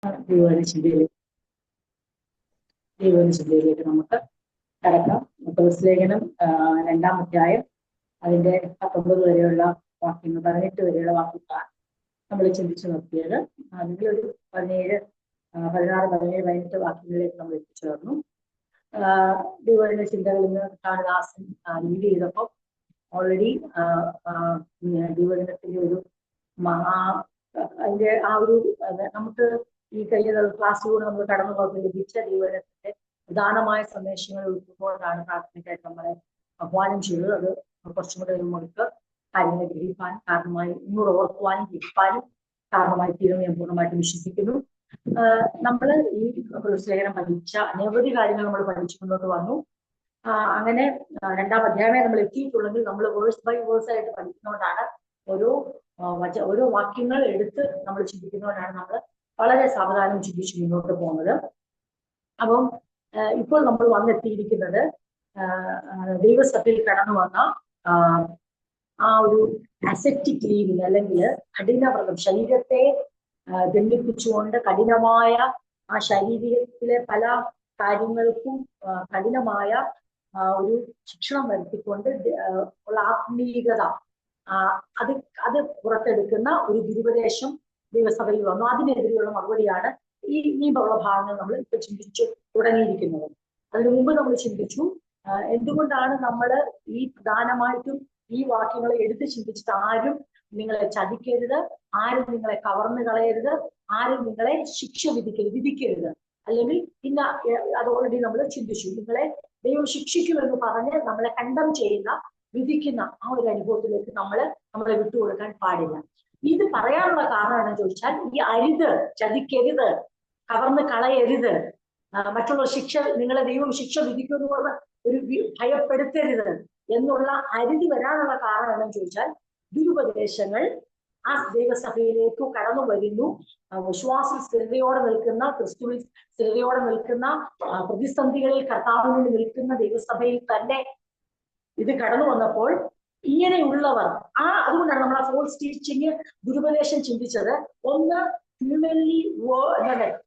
ദൈവചിന്തയിലേക്ക് ദൈവചിന്തയിലേക്ക് നമുക്ക് കടക്കാം. ലേഖനം 2-ാം അധ്യായം അതിന്റെ 19 വരെയുള്ള വാക്യങ്ങൾ, 18 വരെയുള്ള വാക്യങ്ങളാണ് നമ്മൾ ചിന്തിച്ചു നോക്കിയത്. അതിലൊരു 17, 16, 17, 18 വാക്യങ്ങളിലേക്ക് നമ്മൾ എത്തിച്ചേർന്നു. ദൈവത്തിന്റെ ചിന്തകളിൽ നിന്ന് കാളിദാസൻ ലീഡ് ചെയ്തപ്പോൾ ഓൾറെഡി ദൈവദിനത്തിന്റെ ഒരു അതിന്റെ ആ ഒരു നമുക്ക് ഈ കഴിഞ്ഞ ക്ലാസ്സിലൂടെ നമ്മൾ കടന്നു പോകുന്ന ലഭിച്ച ദൈവത്തിന്റെ പ്രധാനമായ സന്ദേശങ്ങൾ ഉൾക്കൊണ്ടുകൊണ്ടാണ് പ്രാർത്ഥനയ്ക്കായിട്ട് നമ്മളെ ആഹ്വാനം ചെയ്തത്. അത് കുറച്ചും കൂടെ നമുക്ക് കാര്യങ്ങളെ ഗ്രഹിക്കാൻ കാരണമായി, ഒന്നുകൂടെ ഓർക്കുവാനും ഗ്രഹിക്കാനും കാരണമായി തീരുമെന്ന് ഞാൻ പൂർണ്ണമായിട്ടും വിശ്വസിക്കുന്നു. നമ്മൾ ഈ ലേഖനം പഠിച്ച അനവധി കാര്യങ്ങൾ നമ്മൾ പഠിച്ചു മുന്നോട്ട് വന്നു. അങ്ങനെ 2-ാം അധ്യായമേ നമ്മൾ എത്തിയിട്ടുള്ളെങ്കിൽ നമ്മൾ വേഴ്സ് ബൈ വേഴ്സ് ആയിട്ട് പഠിക്കുന്നതുകൊണ്ടാണ്, ഓരോ വാക്യങ്ങൾ എടുത്ത് നമ്മൾ ചിന്തിക്കുന്നതുകൊണ്ടാണ് നമ്മൾ വളരെ സാവധാനം ചിന്തിച്ച് മുന്നോട്ട് പോകുന്നത്. അപ്പം ഇപ്പോൾ നമ്മൾ വന്നെത്തിയിരിക്കുന്നത് ദൈവസഭയിൽ കടന്നു വന്ന ആ ഒരു അസെപ്റ്റിക് ലീവിന്, അല്ലെങ്കിൽ കഠിനവ്രതം, ശരീരത്തെ ദണ്ഡിപ്പിച്ചുകൊണ്ട് കഠിനമായ ആ ശരീരത്തിലെ പല കാര്യങ്ങൾക്കും കഠിനമായ ഒരു ശിക്ഷണം വരുത്തിക്കൊണ്ട് ഉള്ള ആത്മീയത, അത് പുറത്തെടുക്കുന്ന ഒരു ദുരുപദേശം ദൈവസഭയിൽ വന്നു. അതിനെതിരെയുള്ള മറുപടിയാണ് ഈ ഉള്ള ഭാഗങ്ങൾ നമ്മൾ ഇപ്പൊ ചിന്തിച്ചു തുടങ്ങിയിരിക്കുന്നത്. അതിനു മുമ്പ് നമ്മൾ ചിന്തിച്ചു എന്തുകൊണ്ടാണ് നമ്മൾ ഈ പ്രധാനമായിട്ടും ഈ വാക്യങ്ങളെ എടുത്ത് ചിന്തിച്ചിട്ട് ആരും നിങ്ങളെ ചതിക്കരുത്, ആരും നിങ്ങളെ കവർന്നു കളയരുത്, ആരും നിങ്ങളെ ശിക്ഷ വിധിക്കരുത്, അല്ലെങ്കിൽ പിന്നെ അത് ഓൾറെഡി നമ്മൾ ചിന്തിച്ചു. നിങ്ങളെ ദൈവം ശിക്ഷിക്കുമെന്ന് പറഞ്ഞ് നമ്മളെ കണ്ടം ചെയ്യുന്ന, വിധിക്കുന്ന ആ ഒരു അനുഭവത്തിലേക്ക് നമ്മളെ വിട്ടുകൊടുക്കാൻ പാടില്ല. ഇത് പറയാനുള്ള കാരണം എന്താണെന്ന് ചോദിച്ചാൽ, ഈ അരുത്, ചതിക്കരുത്, കവർന്ന് കളയരുത്, മറ്റുള്ള ശിക്ഷ, നിങ്ങളെ ദൈവം ശിക്ഷ വിധിക്കുമെന്ന് പറഞ്ഞ ഒരു ഭയപ്പെടുത്തരുത് എന്നുള്ള അരുതി വരാനുള്ള കാരണം എന്താണെന്ന് ചോദിച്ചാൽ, ദുരുപദേശങ്ങൾ ആ ദൈവസഭയിലേക്ക് കടന്നു വരുന്നു. വിശ്വാസ സ്ഥിരതയോടെ നിൽക്കുന്ന, ക്രിസ്തുവിൽ സ്ഥിരതയോടെ നിൽക്കുന്ന, പ്രതിസന്ധികളിൽ കർത്താവിന് വേണ്ടി നിൽക്കുന്ന ദൈവസഭയിൽ തന്നെ ഇത് കടന്നു വന്നപ്പോൾ ഇങ്ങനെയുള്ളവർ, അതുകൊണ്ടാണ് നമ്മൾ ആ ഫോൾസ് ടീച്ചിങ്, ദുരുപദേശം ചിന്തിച്ചത്. ഒന്ന്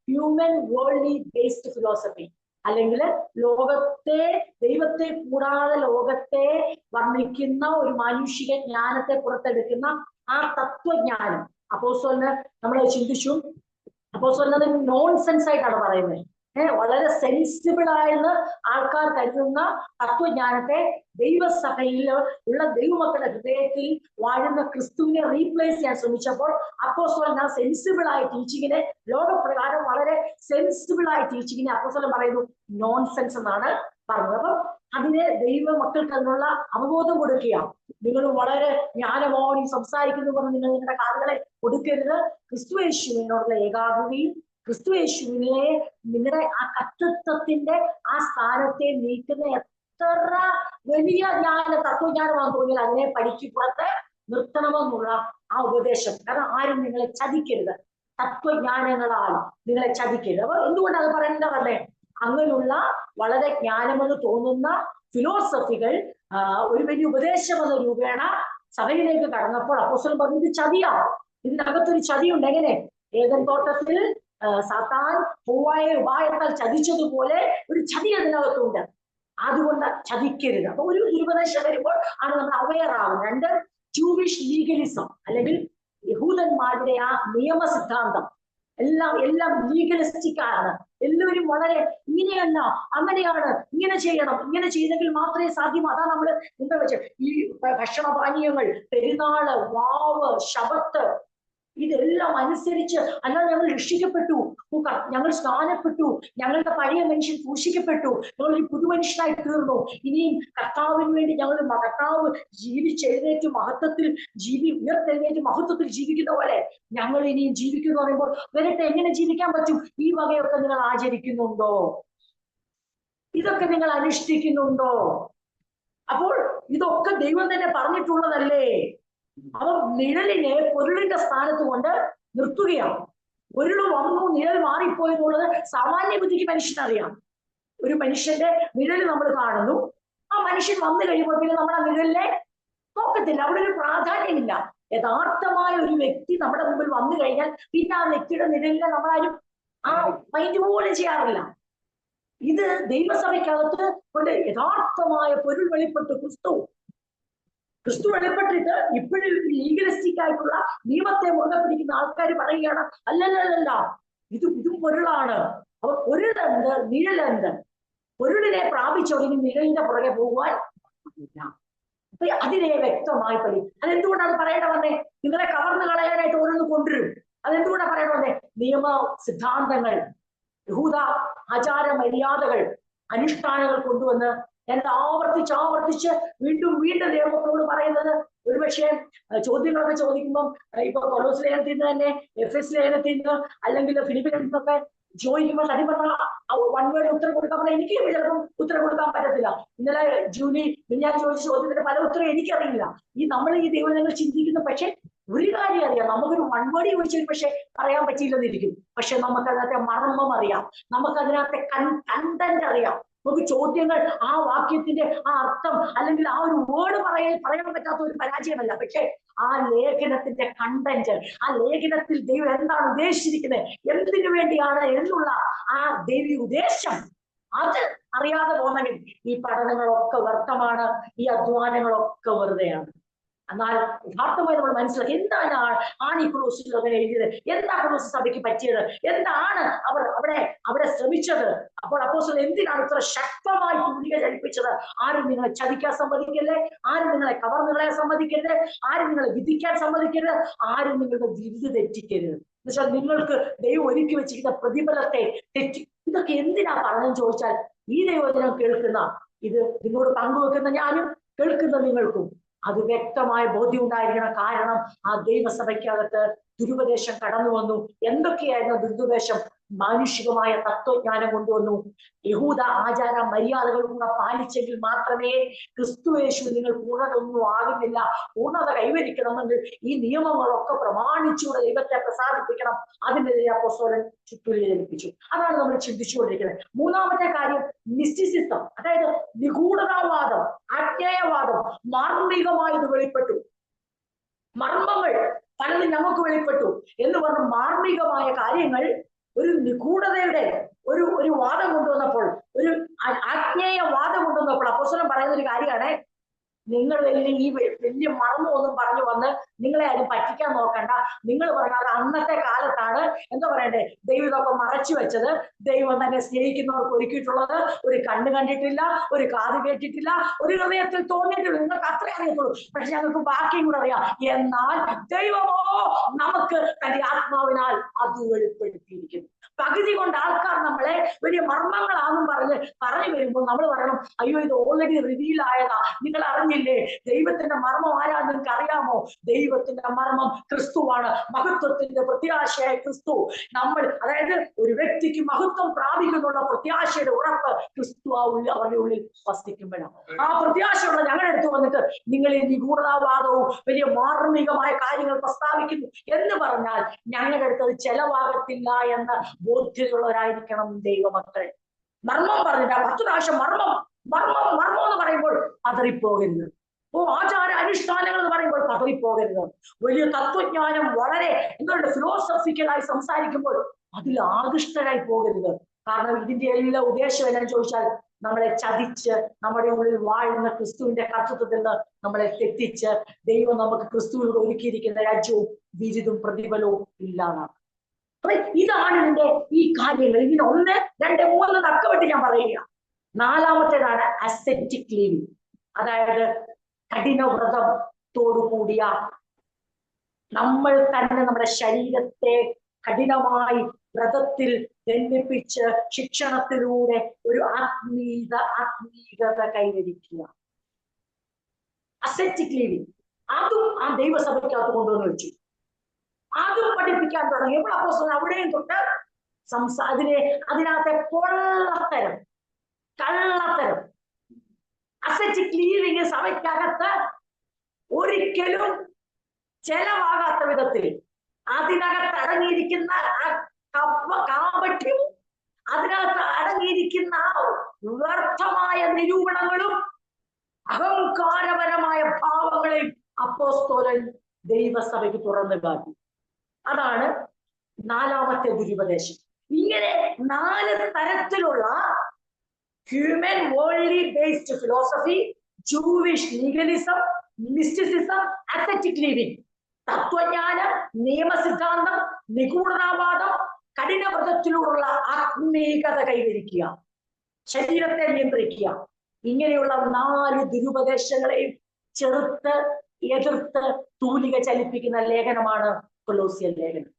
ഹ്യൂമൻ വേൾഡ്ലി ബേസ്ഡ് ഫിലോസഫി, അല്ലെങ്കിൽ ദൈവത്തെ കൂടാതെ ലോകത്തെ വർണ്ണിക്കുന്ന ഒരു മാനുഷിക ജ്ഞാനത്തെ പുറത്തെടുക്കുന്ന ആ തത്വജ്ഞാനം. അപ്പോസ്തലന് നമ്മൾ ചിന്തിച്ചു, അപ്പോസ്തലന് നോൺസെൻസ് ആയിട്ടാണ് പറയുന്നത്. വളരെ സെൻസിബിൾ ആയെന്ന് ആൾക്കാർ കരുതുന്ന തത്വജ്ഞാനത്തെ ദൈവസഭയിൽ ഉള്ള ദൈവമക്കളുടെ ഹൃദയത്തിൽ വാഴുന്ന ക്രിസ്തുവിനെ റീപ്ലേസ് ചെയ്യാൻ ശ്രമിച്ചപ്പോൾ അപ്പോസ്തലൻ ആ സെൻസിബിൾ ആയ ടീച്ചിങ്ങിനെ, ലോകപ്രകാരം വളരെ സെൻസിബിൾ ആയ ടീച്ചിങ്ങിനെ അപ്പോസ്തലൻ പറയുന്നു നോൺസെൻസ് എന്നാണ് പറഞ്ഞത്. അപ്പം അതിനെ ദൈവമക്കൾക്ക് അതിനുള്ള അവബോധം കൊടുക്കുക. നിങ്ങൾ വളരെ ജ്ഞാനമോടി സംസാരിക്കുന്നു പറഞ്ഞ് നിങ്ങൾ നിങ്ങളുടെ കാതുകളെ കൊടുക്കരുത്. ക്രിസ്തു യേശുവിനോടുള്ള ഏകാഗ്രതയും ക്രിസ്തുയേശുവിനെ നിങ്ങളുടെ ആ കർത്തൃത്വത്തിന്റെ ആ സ്ഥാനത്തെ നീക്കുന്ന എത്ര വലിയ തത്വജ്ഞാനമാണെന്ന് തോന്നിയാൽ അതിനെ പുറത്ത് നിർത്തണമെന്നുള്ള ആ ഉപദേശം. കാരണം ആരും നിങ്ങളെ ചതിക്കരുത്, തത്വജ്ഞാനങ്ങളാൽ നിങ്ങളെ ചതിക്കരുത്. അപ്പൊ എന്തുകൊണ്ട് അത് പറയേണ്ടതല്ലേ? അങ്ങനെയുള്ള വളരെ ജ്ഞാനമെന്ന് തോന്നുന്ന ഫിലോസഫികൾ ഒരു വലിയ ഉപദേശം എന്ന രൂപേണ സഭയിലേക്ക് കടന്നപ്പോൾ അപ്പോസ്തലൻ പറഞ്ഞു, ഇത് ചതിയാ, ഇതിനകത്തൊരു ചതിയുണ്ട്. എങ്ങനെ? ഏദൻ തോട്ടത്തിൽ സാത്താൻ ഹവ്വായെ ഉപായത്താൽ ചതിച്ചതുപോലെ ഒരു ചതി അതിനകത്തുണ്ട്. അതുകൊണ്ട് ചതിക്കരുത്. അപ്പൊ ഒരു ഉപദേശം വരുമ്പോൾ ആണ് നമ്മൾ അവെയർ ആകുന്നത്. 2, ജൂവിഷ് ലീഗലിസം, അല്ലെങ്കിൽ യഹൂദന്മാരുടെ ആ നിയമ സിദ്ധാന്തം എല്ലാം ലീഗലിസ്റ്റിക് ആണ്. എല്ലാവരും വളരെ ഇങ്ങനെയല്ല, അങ്ങനെയാണ്, ഇങ്ങനെ ചെയ്യണം, ഇങ്ങനെ ചെയ്തെങ്കിൽ മാത്രമേ സാധ്യം. അതാ നമ്മൾ എന്താ വെച്ചാൽ ഈ ഭക്ഷണപാനീയങ്ങൾ, പെരുന്നാള്, വാവ്, ശബത്ത്, ഇതെല്ലാം അനുസരിച്ച്, അല്ലാതെ ഞങ്ങൾ രക്ഷിക്കപ്പെട്ടു, ഞങ്ങൾ സ്നാനപ്പെട്ടു, ഞങ്ങളുടെ പഴയ മനുഷ്യൻ സൂക്ഷിക്കപ്പെട്ടു, ഞങ്ങൾ ഒരു പുതുമനുഷ്യനായി തീർന്നു, ഇനിയും കർത്താവിന് വേണ്ടി കർത്താവ് ജീവിച്ചെഴുന്നേറ്റ് മഹത്വത്തിൽ ഉയർത്തെഴുന്നേറ്റ് മഹത്വത്തിൽ ജീവിക്കുന്ന പോലെ ഞങ്ങൾ ഇനിയും ജീവിക്കുന്നു പറയുമ്പോൾ വരട്ടെ, എങ്ങനെ ജീവിക്കാൻ പറ്റും? ഈ വകയൊക്കെ നിങ്ങൾ ആചരിക്കുന്നുണ്ടോ? ഇതൊക്കെ നിങ്ങൾ അനുഷ്ഠിക്കുന്നുണ്ടോ? അപ്പോൾ ഇതൊക്കെ ദൈവം തന്നെ പറഞ്ഞിട്ടുള്ളതല്ലേ? അവർ നിഴലിനെ പൊരുളിന്റെ സ്ഥാനത്ത് കൊണ്ട് നിർത്തുകയാണ്. പൊരുള് വന്നു, നിഴൽ മാറിപ്പോയി എന്നുള്ളത് സാമാന്യ ബുദ്ധിക്ക് മനുഷ്യനറിയാം. ഒരു മനുഷ്യന്റെ നിഴല് നമ്മൾ കാണുന്നു, ആ മനുഷ്യൻ വന്നു കഴിയുമ്പോൾ പിന്നെ നമ്മൾ ആ നിഴലിനെ നോക്കത്തില്ല, അവിടെ ഒരു പ്രാധാന്യമില്ല. യഥാർത്ഥമായ ഒരു വ്യക്തി നമ്മുടെ മുമ്പിൽ വന്നു കഴിഞ്ഞാൽ പിന്നെ ആ വ്യക്തിയുടെ നിഴലിനെ നമ്മളാരും മൈൻഡ് പോലും ചെയ്യാറില്ല. ഇത് ദൈവസഭയ്ക്കകത്ത് കൊണ്ട് യഥാർത്ഥമായ പൊരുൾ വെളിപ്പെട്ട് ക്രിസ്തു വെളിപ്പെട്ടിട്ട് ഇപ്പോഴും ലീഗലിസ്റ്റിക് ആയിട്ടുള്ള നിയമത്തെ മുറുകെ പിടിക്കുന്ന ആൾക്കാർ പറയുകയാണ് അല്ലല്ല ഇതും പൊരുളാണ്. അപ്പൊ പൊരുളെന്ത് നിഴലെന്ത്? പൊരുളിനെ പ്രാപിച്ചൊടുങ്ങി നിഴലിന്റെ പുറകെ പോകുവാൻ ഇല്ല. അപ്പൊ അതിനെ വ്യക്തമായി പഠിക്കും. അതെന്തുകൊണ്ടാണ് പറയേണ്ട വന്നേ? നിങ്ങളെ കവർന്നു കളയാനായിട്ട് ഓരോന്ന് കൊണ്ടുവരും. അതെന്തുകൊണ്ടാണ് പറയേണ്ട വന്നേ? നിയമ സിദ്ധാന്തങ്ങൾ, യഹൂദ ആചാര മര്യാദകൾ, അനുഷ്ഠാനങ്ങൾ കൊണ്ടുവന്ന് ഞാൻ ആവർത്തിച്ച് വീണ്ടും ദൈവത്തോട് പറയുന്നത്. ഒരുപക്ഷെ ചോദ്യങ്ങളൊക്കെ ചോദിക്കുമ്പം ഇപ്പൊ കൊലോസ് ലേഖനത്തിൽ നിന്ന് തന്നെ, എഫെസ് ലേഖനത്തിൽ നിന്ന്, അല്ലെങ്കിൽ ഫിലിപ്പിയൻസിൽ നിന്നൊക്കെ ചോദിക്കുമ്പോൾ സത്യം പറഞ്ഞാൽ വൺ വേർഡ് ഉത്തരം കൊടുക്കാൻ പറഞ്ഞാൽ എനിക്ക് ചിലപ്പം ഉത്തരം കൊടുക്കാൻ പറ്റത്തില്ല. ഇന്നലെ ജൂലി ഞാൻ ചോദിച്ച ചോദ്യത്തിന്റെ പല ഉത്തരം എനിക്കറിയില്ല. നമ്മൾ ഈ ദൈവങ്ങൾ ചിന്തിക്കുന്നു. പക്ഷെ ഒരു കാര്യം അറിയാം, നമുക്കൊരു വൺ വേർഡ് ചോദിച്ചാൽ പക്ഷെ പറയാൻ പറ്റിയില്ലെന്നിരിക്കും. പക്ഷെ നമുക്ക് അതിനകത്തെ മർമ്മം അറിയാം, നമുക്ക് അതിനകത്തെ കണ്ടന്റ് അറിയാം. നമുക്ക് ചോദ്യങ്ങൾ, ആ വാക്യത്തിന്റെ ആ അർത്ഥം അല്ലെങ്കിൽ ആ ഒരു വേർഡ് പറയാൻ പറ്റാത്ത ഒരു പരാജയമല്ല. പക്ഷെ ആ ലേഖനത്തിന്റെ കണ്ടന്റ്, ആ ലേഖനത്തിൽ ദൈവം എന്താണ് ഉദ്ദേശിച്ചിരിക്കുന്നത്, എന്തിനു വേണ്ടിയാണ് എന്നുള്ള ആ ദൈവിക ഉദ്ദേശം അത് അറിയാതെ പോകുന്നെങ്കിൽ ഈ പഠനങ്ങളൊക്കെ വ്യർത്ഥമാണ്, ഈ അധ്വാനങ്ങളൊക്കെ വെറുതെയാണ്. എന്നാൽ യഥാർത്ഥമായി നമ്മൾ മനസ്സിലാക്കി എന്താണ് ഈ കൊലോസിൽ അങ്ങനെ എഴുതിയത്, എന്താ കൊലോസ് സഭയ്ക്ക് പറ്റിയത്, എന്താണ് അവർ അവിടെ ശ്രമിച്ചത്. അപ്പോൾ അപ്പോസ്തലൻ എന്തിനാണ് ഇത്ര ശക്തമായി തൂലിക ചലിപ്പിച്ചത്? ആരും നിങ്ങളെ ചതിക്കാൻ സമ്മതിക്കരുത്, ആരും നിങ്ങളെ കവർന്നുകളയാൻ സമ്മതിക്കരുത്, ആരും നിങ്ങളെ വിധിക്കാൻ സമ്മതിക്കരുത്, ആരും നിങ്ങളുടെ വിധി തെറ്റിക്കരുത്. എന്നുവെച്ചാൽ നിങ്ങൾക്ക് ദൈവം ഒരുക്കി വെച്ചിരിക്കുന്ന പ്രതിഫലത്തെ ഇതൊക്കെ എന്തിനാ പറഞ്ഞെന്ന് ചോദിച്ചാൽ, ഈ ദൈവവചനം കേൾക്കുന്ന, ഇത് നിങ്ങളോട് പങ്കുവെക്കുന്ന ഞാനും, കേൾക്കുന്ന നിങ്ങൾക്കും അത് വ്യക്തമായ ബോധ്യം ഉണ്ടായിരിക്കണം. കാരണം ആ ദൈവസഭയ്ക്കകത്ത് ദുരുപദേശം കടന്നു വന്നു. എന്തൊക്കെയായിരുന്നു ദുരുപദേശം? മാനുഷികമായ തത്വജ്ഞാനം കൊണ്ടുവന്നു. യഹൂദ ആചാര മര്യാദകൾ കൂടെ പാലിച്ചെങ്കിൽ മാത്രമേ ക്രിസ്തുയേശു നിങ്ങൾ പൂർണ്ണതൊന്നും ആകുന്നില്ല. പൂർണ്ണത കൈവരിക്കണമെങ്കിൽ ഈ നിയമങ്ങളൊക്കെ പ്രമാണിച്ചുകൂടെ ദൈവത്തെ പ്രസാദിപ്പിക്കണം. അതിനെതിരെ അപ്പോസ്തലൻ ചുറ്റുലി ജനിപ്പിച്ചു. അതാണ് നമ്മൾ ചിന്തിച്ചുകൊണ്ടിരിക്കുന്നത്. മൂന്നാമത്തെ കാര്യം മിസ്റ്റിസിസം, അതായത് നിഗൂഢതാവാദം, ആജ്ഞേയവാദം. മാർമികമായത് വെളിപ്പെട്ടു, മർമ്മങ്ങൾ പലതും നമുക്ക് വെളിപ്പെട്ടു എന്ന് പറഞ്ഞ് മാർമികമായ കാര്യങ്ങൾ ഒരു നിഗൂഢതയുടെ ഒരു വാദം കൊണ്ടുവന്നപ്പോൾ, ഒരു ആജ്ഞേയ വാദം കൊണ്ടുവന്നപ്പോൾ അപ്പോസ്തലൻ പറയുന്ന ഒരു കാര്യമാണ്, നിങ്ങൾ ഈ വലിയ മർമ്മമൊന്നും പറഞ്ഞു വന്ന് നിങ്ങളെ ആരും പറ്റിക്കാൻ നോക്കണ്ട. നിങ്ങൾ പറഞ്ഞാൽ അന്നത്തെ കാലത്താണ് എന്താ പറയണ്ടേ, ദൈവം ഇതൊക്കെ മറച്ചു വെച്ചത്. ദൈവം തന്നെ സ്നേഹിക്കുന്നവർക്ക് ഒരുക്കിയിട്ടുള്ളത് ഒരു കണ്ണ് കണ്ടിട്ടില്ല, ഒരു കാത് കേട്ടിട്ടില്ല, ഒരു ഹൃദയത്തിൽ തോന്നിയിട്ടില്ല. നിങ്ങൾക്ക് അത്രേ അറിയത്തുള്ളൂ. പക്ഷെ ഞങ്ങൾക്ക് ബാക്കിയും കൂടെ അറിയാം. എന്നാൽ ദൈവമോ നമുക്ക് തന്റെ ആത്മാവിനാൽ അത് വെളിപ്പെടുത്തിയിരിക്കുന്നു. പകുതി കൊണ്ട് ആൾക്കാർ നമ്മളെ വലിയ മർമ്മങ്ങളാണെന്നും പറഞ്ഞു വരുമ്പോൾ നമ്മൾ പറയണം, അയ്യോ ഇത് ഓൾറെഡി റിവീൽ ആയതാ, നിങ്ങൾ അറിഞ്ഞില്ലേ? ദൈവത്തിന്റെ മർമ്മം ആരാന്ന് നിങ്ങൾക്ക് അറിയാമോ? ദൈവത്തിന്റെ മർമ്മം ക്രിസ്തുവാണ്, മഹത്വത്തിന്റെ പ്രത്യാശയായ ക്രിസ്തു. അതായത് ഒരു വ്യക്തിക്ക് മഹത്വം പ്രാപിക്കുന്നുള്ള പ്രത്യാശയുടെ ഉറപ്പ് ക്രിസ്തു അവരുടെ ഉള്ളിൽ വസിക്കുമ്പോഴാണ്. ആ പ്രത്യാശയുള്ള ഞങ്ങളുടെ അടുത്ത് വന്നിട്ട് നിങ്ങൾ ഈ നിഗൂഢതാവാദവും വലിയ മാർമികമായ കാര്യങ്ങൾ പ്രസ്താവിക്കുന്നു എന്ന് പറഞ്ഞാൽ ഞങ്ങളുടെ അടുത്ത് അത് ചെലവാകത്തില്ല എന്ന് ബോധ്യതയുള്ളവരായിരിക്കണം ദൈവമക്കൾ. മർമ്മം പറഞ്ഞിട്ട് 10 പ്രാവശ്യം മർമ്മം എന്ന് പറയുമ്പോൾ പതറിപ്പോകരുത്. ആചാര അനുഷ്ഠാനങ്ങൾ എന്ന് പറയുമ്പോൾ പതറിപ്പോകരുത്. വലിയ തത്വജ്ഞാനം വളരെ എന്തുകൊണ്ട് ഫിലോസഫിക്കലായി സംസാരിക്കുമ്പോൾ അതിൽ ആകൃഷ്ടരായി പോകരുത്. കാരണം ഇതിന്റെ എല്ലാ ഉദ്ദേശം എന്നാന്ന് ചോദിച്ചാൽ നമ്മളെ ചതിച്ച് നമ്മുടെ ഉള്ളിൽ വാഴുന്ന ക്രിസ്തുവിന്റെ കർത്തൃത്വത്തിൽ നിന്ന് നമ്മളെ തെറ്റിച്ച് ദൈവം നമുക്ക് ക്രിസ്തുവിനോട് ഒരുക്കിയിരിക്കുന്ന രാജ്യവും വിരുതും പ്രതിഫലവും ഇല്ലാതാണ്. അപ്പൊ ഇതാണ് ഇതിന്റെ ഈ കാര്യങ്ങൾ. ഇതിന് 1, 2, 3 തക്കമിട്ട് ഞാൻ പറയുക. 4-ാമത്തേതാണ് അസെറ്റിക് ലിവിങ്, അതായത് കഠിനവ്രതത്തോടു കൂടിയ, നമ്മൾ തന്നെ നമ്മുടെ ശരീരത്തെ കഠിനമായി വ്രതത്തിൽ ദണ്ഡിപ്പിച്ച് ശിക്ഷണത്തിലൂടെ ഒരു ആത്മീകത കൈവരിക്കുക. അസെറ്റിക് ലിവിങ് അതും ആ ദൈവസഭയ്ക്കകത്ത് കൊണ്ടുവന്ന് വെച്ചു. അതും പഠിപ്പിക്കാൻ തുടങ്ങിയപ്പോൾ അപ്പോസ്തലൻ അവിടെയും തൊട്ട് അതിനകത്തെ കള്ളത്തരം അസെറ്റിക് ലിവിങ് സഭയ്ക്കകത്ത് ഒരിക്കലും ചെലവാകാത്ത വിധത്തിൽ അതിനകത്ത് അടങ്ങിയിരിക്കുന്ന കാപട്യവും അതിനകത്ത് അടങ്ങിയിരിക്കുന്ന വ്യർത്ഥമായ നിരൂപണങ്ങളും അഹങ്കാരപരമായ ഭാവങ്ങളെയും അപ്പോസ്തലൻ ദൈവസഭയ്ക്ക് തുറന്നു കാട്ടി. അതാണ് 4-ാമത്തെ ദുരുപദേശം. ഇങ്ങനെ 4 തരത്തിലുള്ള human worldly based philosophy, Jewish legalism, mysticism, acetic living, തത്വജ്ഞാനം, നിയമസിദ്ധാന്തം, നിഗൂഢതാവാദം, കഠിനവ്രതത്തിലൂടെയുള്ള ആത്മീകത കൈവരിക്കുക, ശരീരത്തെ നിയന്ത്രിക്കുക. ഇങ്ങനെയുള്ള 4 ദുരുപദേശങ്ങളെയും ചെറുത്ത് എതിർത്ത് തൂലിക ചലിപ്പിക്കുന്ന ലേഖനമാണ് കൊലോസ്യൻ ലേഖനം.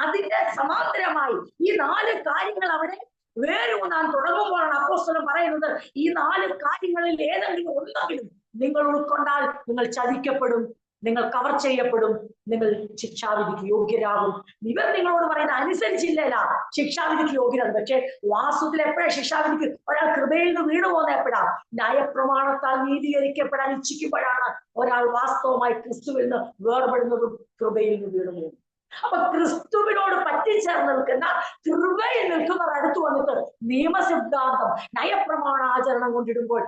അതിന്റെ സമാന്തരമായി ഈ 4 കാര്യങ്ങൾ അവിടെ വേരൂന്നാൻ തുടങ്ങുമ്പോഴാണ് അപ്പോസ്തലൻ പറയുന്നത്, ഈ 4 കാര്യങ്ങളിൽ ഏതെങ്കിലും ഒന്നെങ്കിലും നിങ്ങൾ ഉൾക്കൊണ്ടാൽ നിങ്ങൾ ചതിക്കപ്പെടും, നിങ്ങൾ കവർ ചെയ്യപ്പെടും, നിങ്ങൾ ശിക്ഷാവിധിക്ക് യോഗ്യരാകും. ഇവർ നിങ്ങളോട് പറയുന്നത് അനുസരിച്ചില്ല, ശിക്ഷാവിധിക്ക് യോഗ്യരാണ്. പക്ഷെ വാസ്തുവിൽ എപ്പോഴാണ് ശിക്ഷാവിധിക്ക്? ഒരാൾ കൃപയിൽ നിന്ന് വീണു പോകുന്ന എപ്പോഴാ? ന്യായപ്രമാണത്താൽ നീതീകരിക്കപ്പെടാൻ ഇച്ഛിക്കുമ്പോഴാണ് ഒരാൾ വാസ്തവമായി ക്രിസ്തുവിൽ നിന്ന് വേർപെടുന്നതും കൃപയിൽ നിന്ന് വീണു പോകും. അപ്പൊ ക്രിസ്തുവിനോട് പറ്റിച്ചേർന്ന് നിൽക്കുന്ന, കൃപയിൽ നിൽക്കുന്നവർ അടുത്ത് വന്നിട്ട് നിയമസിദ്ധാന്തം, നയപ്രമാണാചരണം കൊണ്ടിടുമ്പോൾ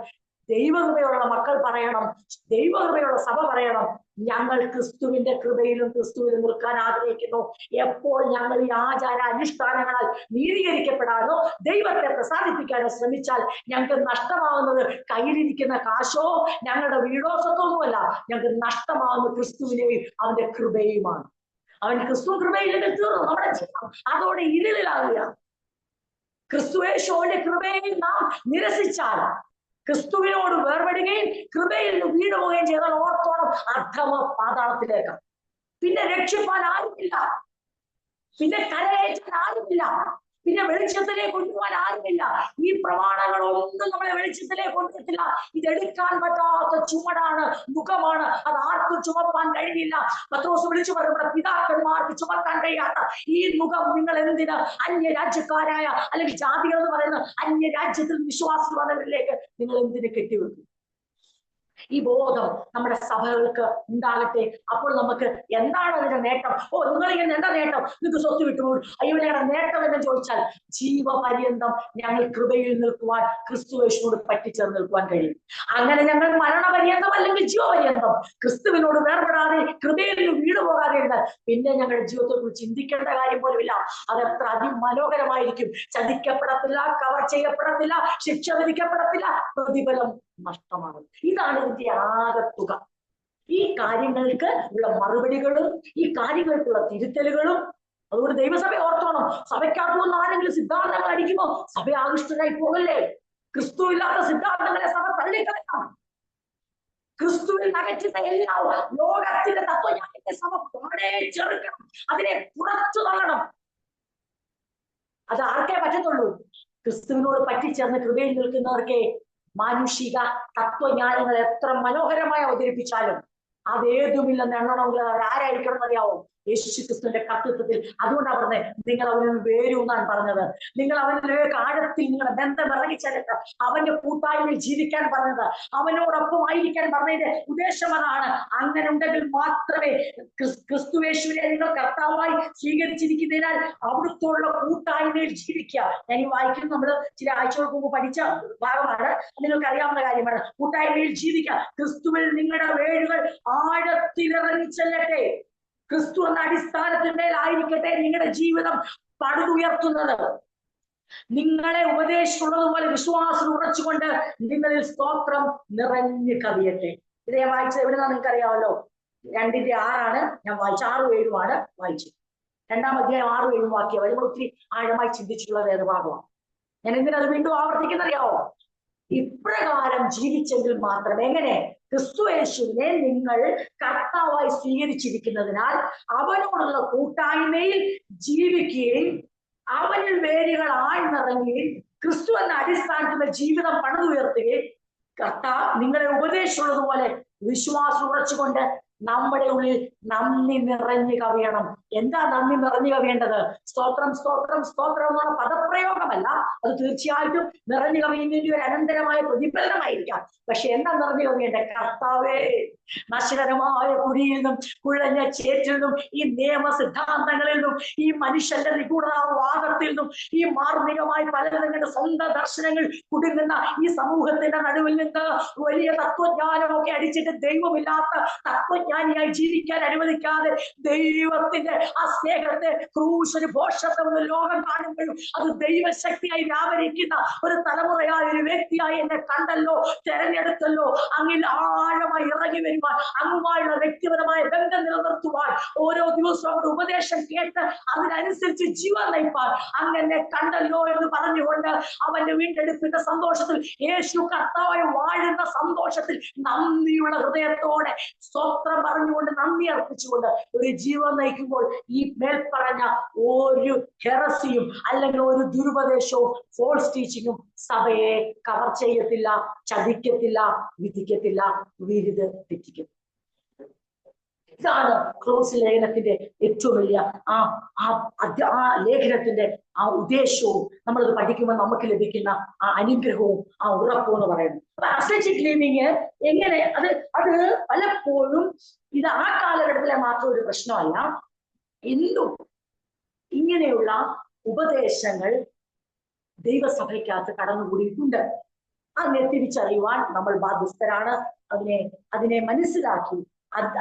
ദൈവകൃപയുള്ള മക്കൾ പറയണം, ദൈവകൃപയുള്ള സഭ പറയണം, ഞങ്ങൾ ക്രിസ്തുവിന്റെ കൃപയിലും ക്രിസ്തുവിലും നിൽക്കാൻ ആഗ്രഹിക്കുന്നു. എപ്പോൾ ഞങ്ങൾ ഈ ആചാര അനുഷ്ഠാനങ്ങളാൽ നീതീകരിക്കപ്പെടാനോ ദൈവത്തെ പ്രസാദിപ്പിക്കാനോ ശ്രമിച്ചാൽ ഞങ്ങൾക്ക് നഷ്ടമാകുന്നത് കയ്യിലിരിക്കുന്ന കാശോ ഞങ്ങളുടെ വീടോ സ്വത്തൊന്നുമല്ല, ഞങ്ങൾക്ക് നഷ്ടമാകുന്ന ക്രിസ്തുവിനെയും അവന്റെ കൃപയുമാണ്. അവൻ ക്രിസ്തു കൃപയില്ലെങ്കിൽ തീർന്നു നമ്മുടെ ജീവിതം, അതോടെ ഇരുളിലാവുക. ക്രിസ്തുയേശുവിന്റെ കൃപയെ നാം നിരസിച്ചാൽ, ക്രിസ്തുവിനോട് വേർപെടുകയും കൃപയിൽ നിന്ന് വീണു പോവുകയും ചെയ്താൽ ഓർത്തോളം അധമ പാതാളത്തിലേക്ക്. പിന്നെ രക്ഷിപ്പാൻ ആരുമില്ല, പിന്നെ കരയേറ്റാൻ ആരുമില്ല, പിന്നെ വെളിച്ചത്തിലേക്ക് കൊണ്ടുപോകാൻ ആരുമില്ല. ഈ പ്രമാണങ്ങളൊന്നും നമ്മളെ വെളിച്ചത്തിലേക്ക് കൊണ്ടുവരത്തില്ല. ഇതെടുക്കാൻ പറ്റാത്ത ചുമടാണ്, മുഖമാണ്, അത് ആർക്കും ചുമപ്പാൻ കഴിയില്ല. പത്രോസ് വിളിച്ചു പറയുമ്പോൾ പിതാക്കന്മാർക്ക് ചുമക്കാൻ കഴിയാത്ത ഈ മുഖം നിങ്ങൾ എന്തിന് അന്യരാജ്യക്കാരായ അല്ലെങ്കിൽ ജാതികൾ എന്ന് പറയുന്ന അന്യരാജ്യത്തിൽ വിശ്വാസം വന്നവരിലേക്ക് നിങ്ങൾ എന്തിന് കെട്ടിവെക്കും? ഈ ബോധം നമ്മുടെ സഭകൾക്ക് ഉണ്ടാകട്ടെ. അപ്പോൾ നമുക്ക് എന്താണ് അതിന്റെ നേട്ടം? നിങ്ങളിങ്ങനെ എന്താ നേട്ടം? നിങ്ങൾക്ക് സ്വത്ത് വിട്ടുപോകും, അയ്യോ ഞങ്ങളുടെ നേട്ടം എന്ന് ചോദിച്ചാൽ, ജീവപര്യന്തം ഞങ്ങൾ കൃപയിൽ നിൽക്കുവാൻ, ക്രിസ്തുയേശുവിനോട് പറ്റിച്ചേർന്ന് നിൽക്കുവാൻ കഴിയും. അങ്ങനെ ഞങ്ങൾ മരണപര്യന്തം അല്ലെങ്കിൽ ജീവപര്യന്തം ക്രിസ്തുവിനോട് വേർപെടാതെ കൃപയിൽ വീണു പോകാതെ ഇരുന്നാൽ പിന്നെ ഞങ്ങളുടെ ജീവിതത്തെ കുറിച്ച് ചിന്തിക്കേണ്ട കാര്യം പോലുമില്ല. അതെത്ര അതിമനോഹരമായിരിക്കും. ചതിക്കപ്പെടത്തില്ല, കവർ ചെയ്യപ്പെടത്തില്ല, ശിക്ഷ വിധിക്കപ്പെടത്തില്ല, പ്രതിഫലം നഷ്ടമാകും. ഇതാണ് ഇതിന്റെ ആകത്തുക. ഈ കാര്യങ്ങൾക്ക് ഉള്ള മറുപടികളും ഈ കാര്യങ്ങൾക്കുള്ള തിരുത്തലുകളും. അതുകൊണ്ട് ദൈവസഭ ഓർത്തോണം, സഭയ്ക്കകത്തുനിന്ന് ആരെങ്കിലും സിദ്ധാന്തങ്ങൾ അടിക്കുമ്പോ സഭ ആകൃഷ്ടരായി പോകല്ലേ. ക്രിസ്തു ഇല്ലാത്ത സിദ്ധാന്തങ്ങളെ സഭ തള്ളിക്കളയണം. ക്രിസ്തുവിൽ നകറ്റുന്ന എല്ലാ ലോകത്തിന്റെ തത്വജ്ഞാനത്തെ സഭ വളരെ ചെറുക്കണം, അതിനെ പുറത്തു തള്ളണം. അത് ആർക്കേ പറ്റത്തുള്ളൂ? ക്രിസ്തുവിനോട് പറ്റിച്ചേർന്ന് കൃപയിൽ നിൽക്കുന്നവർക്കേ. മാനുഷിക തത്വജ്ഞാനങ്ങൾ എത്ര മനോഹരമായി അവതരിപ്പിച്ചാലും അതേതുമില്ലെന്ന് എണ്ണണമെങ്കിൽ അവരാരായിരിക്കണം എന്നറിയാവോ? യേശുക്രിസ്തുവിന്റെ കർത്തൃത്വത്തിൽ. അതുകൊണ്ടാണ് പറഞ്ഞത്, നിങ്ങൾ അവന് വേരൂന്നാണ് പറഞ്ഞത്. നിങ്ങൾ അവന്റെ ആഴത്തിൽ നിങ്ങളുടെ ബന്ധം ഇറങ്ങിച്ചെന്നിട്ട് അവന്റെ കൂട്ടായ്മയിൽ ജീവിക്കാൻ പറഞ്ഞത്, അവനോടൊപ്പം ആയിരിക്കാൻ പറഞ്ഞതിന്റെ ഉദ്ദേശം അതാണ്. അങ്ങനെ ഉണ്ടെങ്കിൽ മാത്രമേ ക്രിസ്തുയേശുവിനെ നിങ്ങൾ കർത്താവായി സ്വീകരിച്ചിരിക്കുന്നതിനാൽ അവിടുത്തുള്ള കൂട്ടായ്മയിൽ ജീവിക്കുക. ഞാൻ ഈ വായിക്കുന്നത് നമ്മൾ ചില ആഴ്ചകൾക്ക് മുമ്പ് പഠിച്ച ഭാഗമാണ്, നിങ്ങൾക്ക് അറിയാവുന്ന കാര്യമാണ്. കൂട്ടായ്മയിൽ ജീവിക്കുക. ക്രിസ്തുവിൽ നിങ്ങളുടെ വേരുകൾ ആഴത്തിലിറങ്ങിച്ചെല്ലട്ടെ. ക്രിസ്തു എന്ന അടിസ്ഥാനത്തിന്മേലായിരിക്കട്ടെ നിങ്ങളുടെ ജീവിതം പടുതുയർത്തുന്നത്. നിങ്ങളെ ഉപദേശിച്ചുള്ളതുപോലെ വിശ്വാസം ഉറച്ചുകൊണ്ട് നിങ്ങളിൽ സ്തോത്രം നിറഞ്ഞു കവിയട്ടെ. ഇത് ഞാൻ വായിച്ചത് എവിടെന്നാ നിങ്ങൾക്ക് അറിയാമല്ലോ. 2:6 ഞാൻ വായിച്ച 6-7 വായിച്ചത്. 2-ാം അധ്യായം 6-7 വാക്യം. നമ്മൾ ഒത്തിരി ആഴമായി ചിന്തിച്ചിട്ടുള്ള വേദഭാഗമാണ്. ഞാൻ എന്തിനത് വീണ്ടും ആവർത്തിക്കുന്നറിയാവോ? ഇപ്രകാരം ജീവിച്ചെങ്കിൽ മാത്രമേ, എങ്ങനെ? ക്രിസ്തുയേശുവിനെ നിങ്ങൾ കർത്താവായി സ്വീകരിച്ചിരിക്കുന്നതിനാൽ അവനോടുള്ള കൂട്ടായ്മയിൽ ജീവിക്കുകയും അവനിൽ വേരുകൾ ആഴ്ന്നിറങ്ങുകയും ക്രിസ്തു എന്ന അടിസ്ഥാനത്തിൽ ജീവിതം പണിതുയർത്തുകയും നിങ്ങളെ ഉപദേശിച്ചുള്ളതുപോലെ വിശ്വാസം ഉറച്ചുകൊണ്ട് നമ്മുടെ ഉള്ളിൽ നന്ദി നിറഞ്ഞു കവിയണം. എന്താ നന്ദി നിറഞ്ഞു കവിയേണ്ടത്? സ്തോത്രം സ്തോത്രം സ്തോത്രം എന്നുള്ള പദപ്രയോഗമല്ല, അത് തീർച്ചയായിട്ടും നിറഞ്ഞു കവിയുന്നതിന്റെ ഒരു അനന്തരമായ പ്രതിഫലനമായിരിക്കാം. പക്ഷെ എന്താ നിറഞ്ഞു കവിയേണ്ടത്? കർത്താവേ, നശ്വരമായ കുഴിയിൽ നിന്നും കുഴഞ്ഞ ചേറ്റിൽ നിന്നും ഈ നിയമ സിദ്ധാന്തങ്ങളിൽ നിന്നും ഈ മനുഷ്യന്റെ നിഗൂഢവാദത്തിൽ അകത്തിൽ നിന്നും ഈ മാർമികമായി പലതങ്ങളുടെ സ്വന്തം ദർശനങ്ങൾ കുടുങ്ങുന്ന ഈ സമൂഹത്തിന്റെ നടുവിൽ നിന്ന് വലിയ തത്വജ്ഞാനമൊക്കെ അടിച്ചിട്ട് ദൈവമില്ലാത്ത തത്വജ്ഞാനിയായി ജീവിക്കാൻ അനുവദിക്കാതെ ദൈവത്തിന്റെ ആ സ്നേഹത്തെ ക്രൂശന് ഭോഷത്വമെന്ന് ലോകം കാണുമ്പോഴും അത് ദൈവശക്തിയായി വ്യാപരിക്കുന്ന ഒരു തലമുറയായ ഒരു വ്യക്തിയായി എന്നെ കണ്ടല്ലോ, തെരഞ്ഞെടുത്തല്ലോ. അങ്ങിൽ ആഴമായി ഇറങ്ങി വരുവാൻ, അങ്ങുമായുള്ള വ്യക്തിപരമായ ബന്ധം നിലനിർത്തുവാൻ, ഓരോ ദിവസവും അവിടെ ഉപദേശം കേട്ട് അതിനനുസരിച്ച് ജീവൻ നയിപ്പാൻ അങ്ങനെ കണ്ടല്ലോ എന്ന് പറഞ്ഞുകൊണ്ട് അവന്റെ വീണ്ടെടുപ്പിന്റെ സന്തോഷത്തിൽ, യേശു കർത്താവായി വാഴുന്ന സന്തോഷത്തിൽ നന്ദിയുള്ള ഹൃദയത്തോടെ സ്വത്രം പറഞ്ഞുകൊണ്ട്, നന്ദി അർപ്പിച്ചുകൊണ്ട് ഒരു ജീവൻ നയിക്കുമ്പോൾ ഈ മേൽപ്പറഞ്ഞ ഒരു ഹെറസിയും അല്ലെങ്കിൽ ഒരു ദുരുപദേശവും ഫോൾസ് ടീച്ചിങ്ങും സഭയെ കവർ ചെയ്യത്തില്ല, ചതിക്കത്തില്ല, വിധിക്കത്തില്ല, വിരുദ്ധ തെറ്റിക്കത്തില്ല. ഇതാണ് ക്ലോസ് ലേഖനത്തിന്റെ ഏറ്റവും വലിയ ആ ലേഖനത്തിന്റെ ആ ഉദ്ദേശവും നമ്മളത് പഠിക്കുമ്പോൾ നമുക്ക് ലഭിക്കുന്ന ആ അനുഗ്രഹവും ആ ഉറപ്പും എന്ന് പറയുന്നത്. അപ്പൊ അസ്ലെറ്റിക് ലിവിങ് എങ്ങനെ അത് പലപ്പോഴും ഇത് ആ കാലഘട്ടത്തിലെ മാത്രം ഒരു പ്രശ്നമല്ല. ഇന്നും ഇങ്ങനെയുള്ള ഉപദേശങ്ങൾ ദൈവസഭയ്ക്കകത്ത് കടന്നുകൂടിയിട്ടുണ്ട്. അതിനെ തിരിച്ചറിയുവാൻ നമ്മൾ ബാധ്യസ്ഥരാണ്. അതിനെ മനസ്സിലാക്കി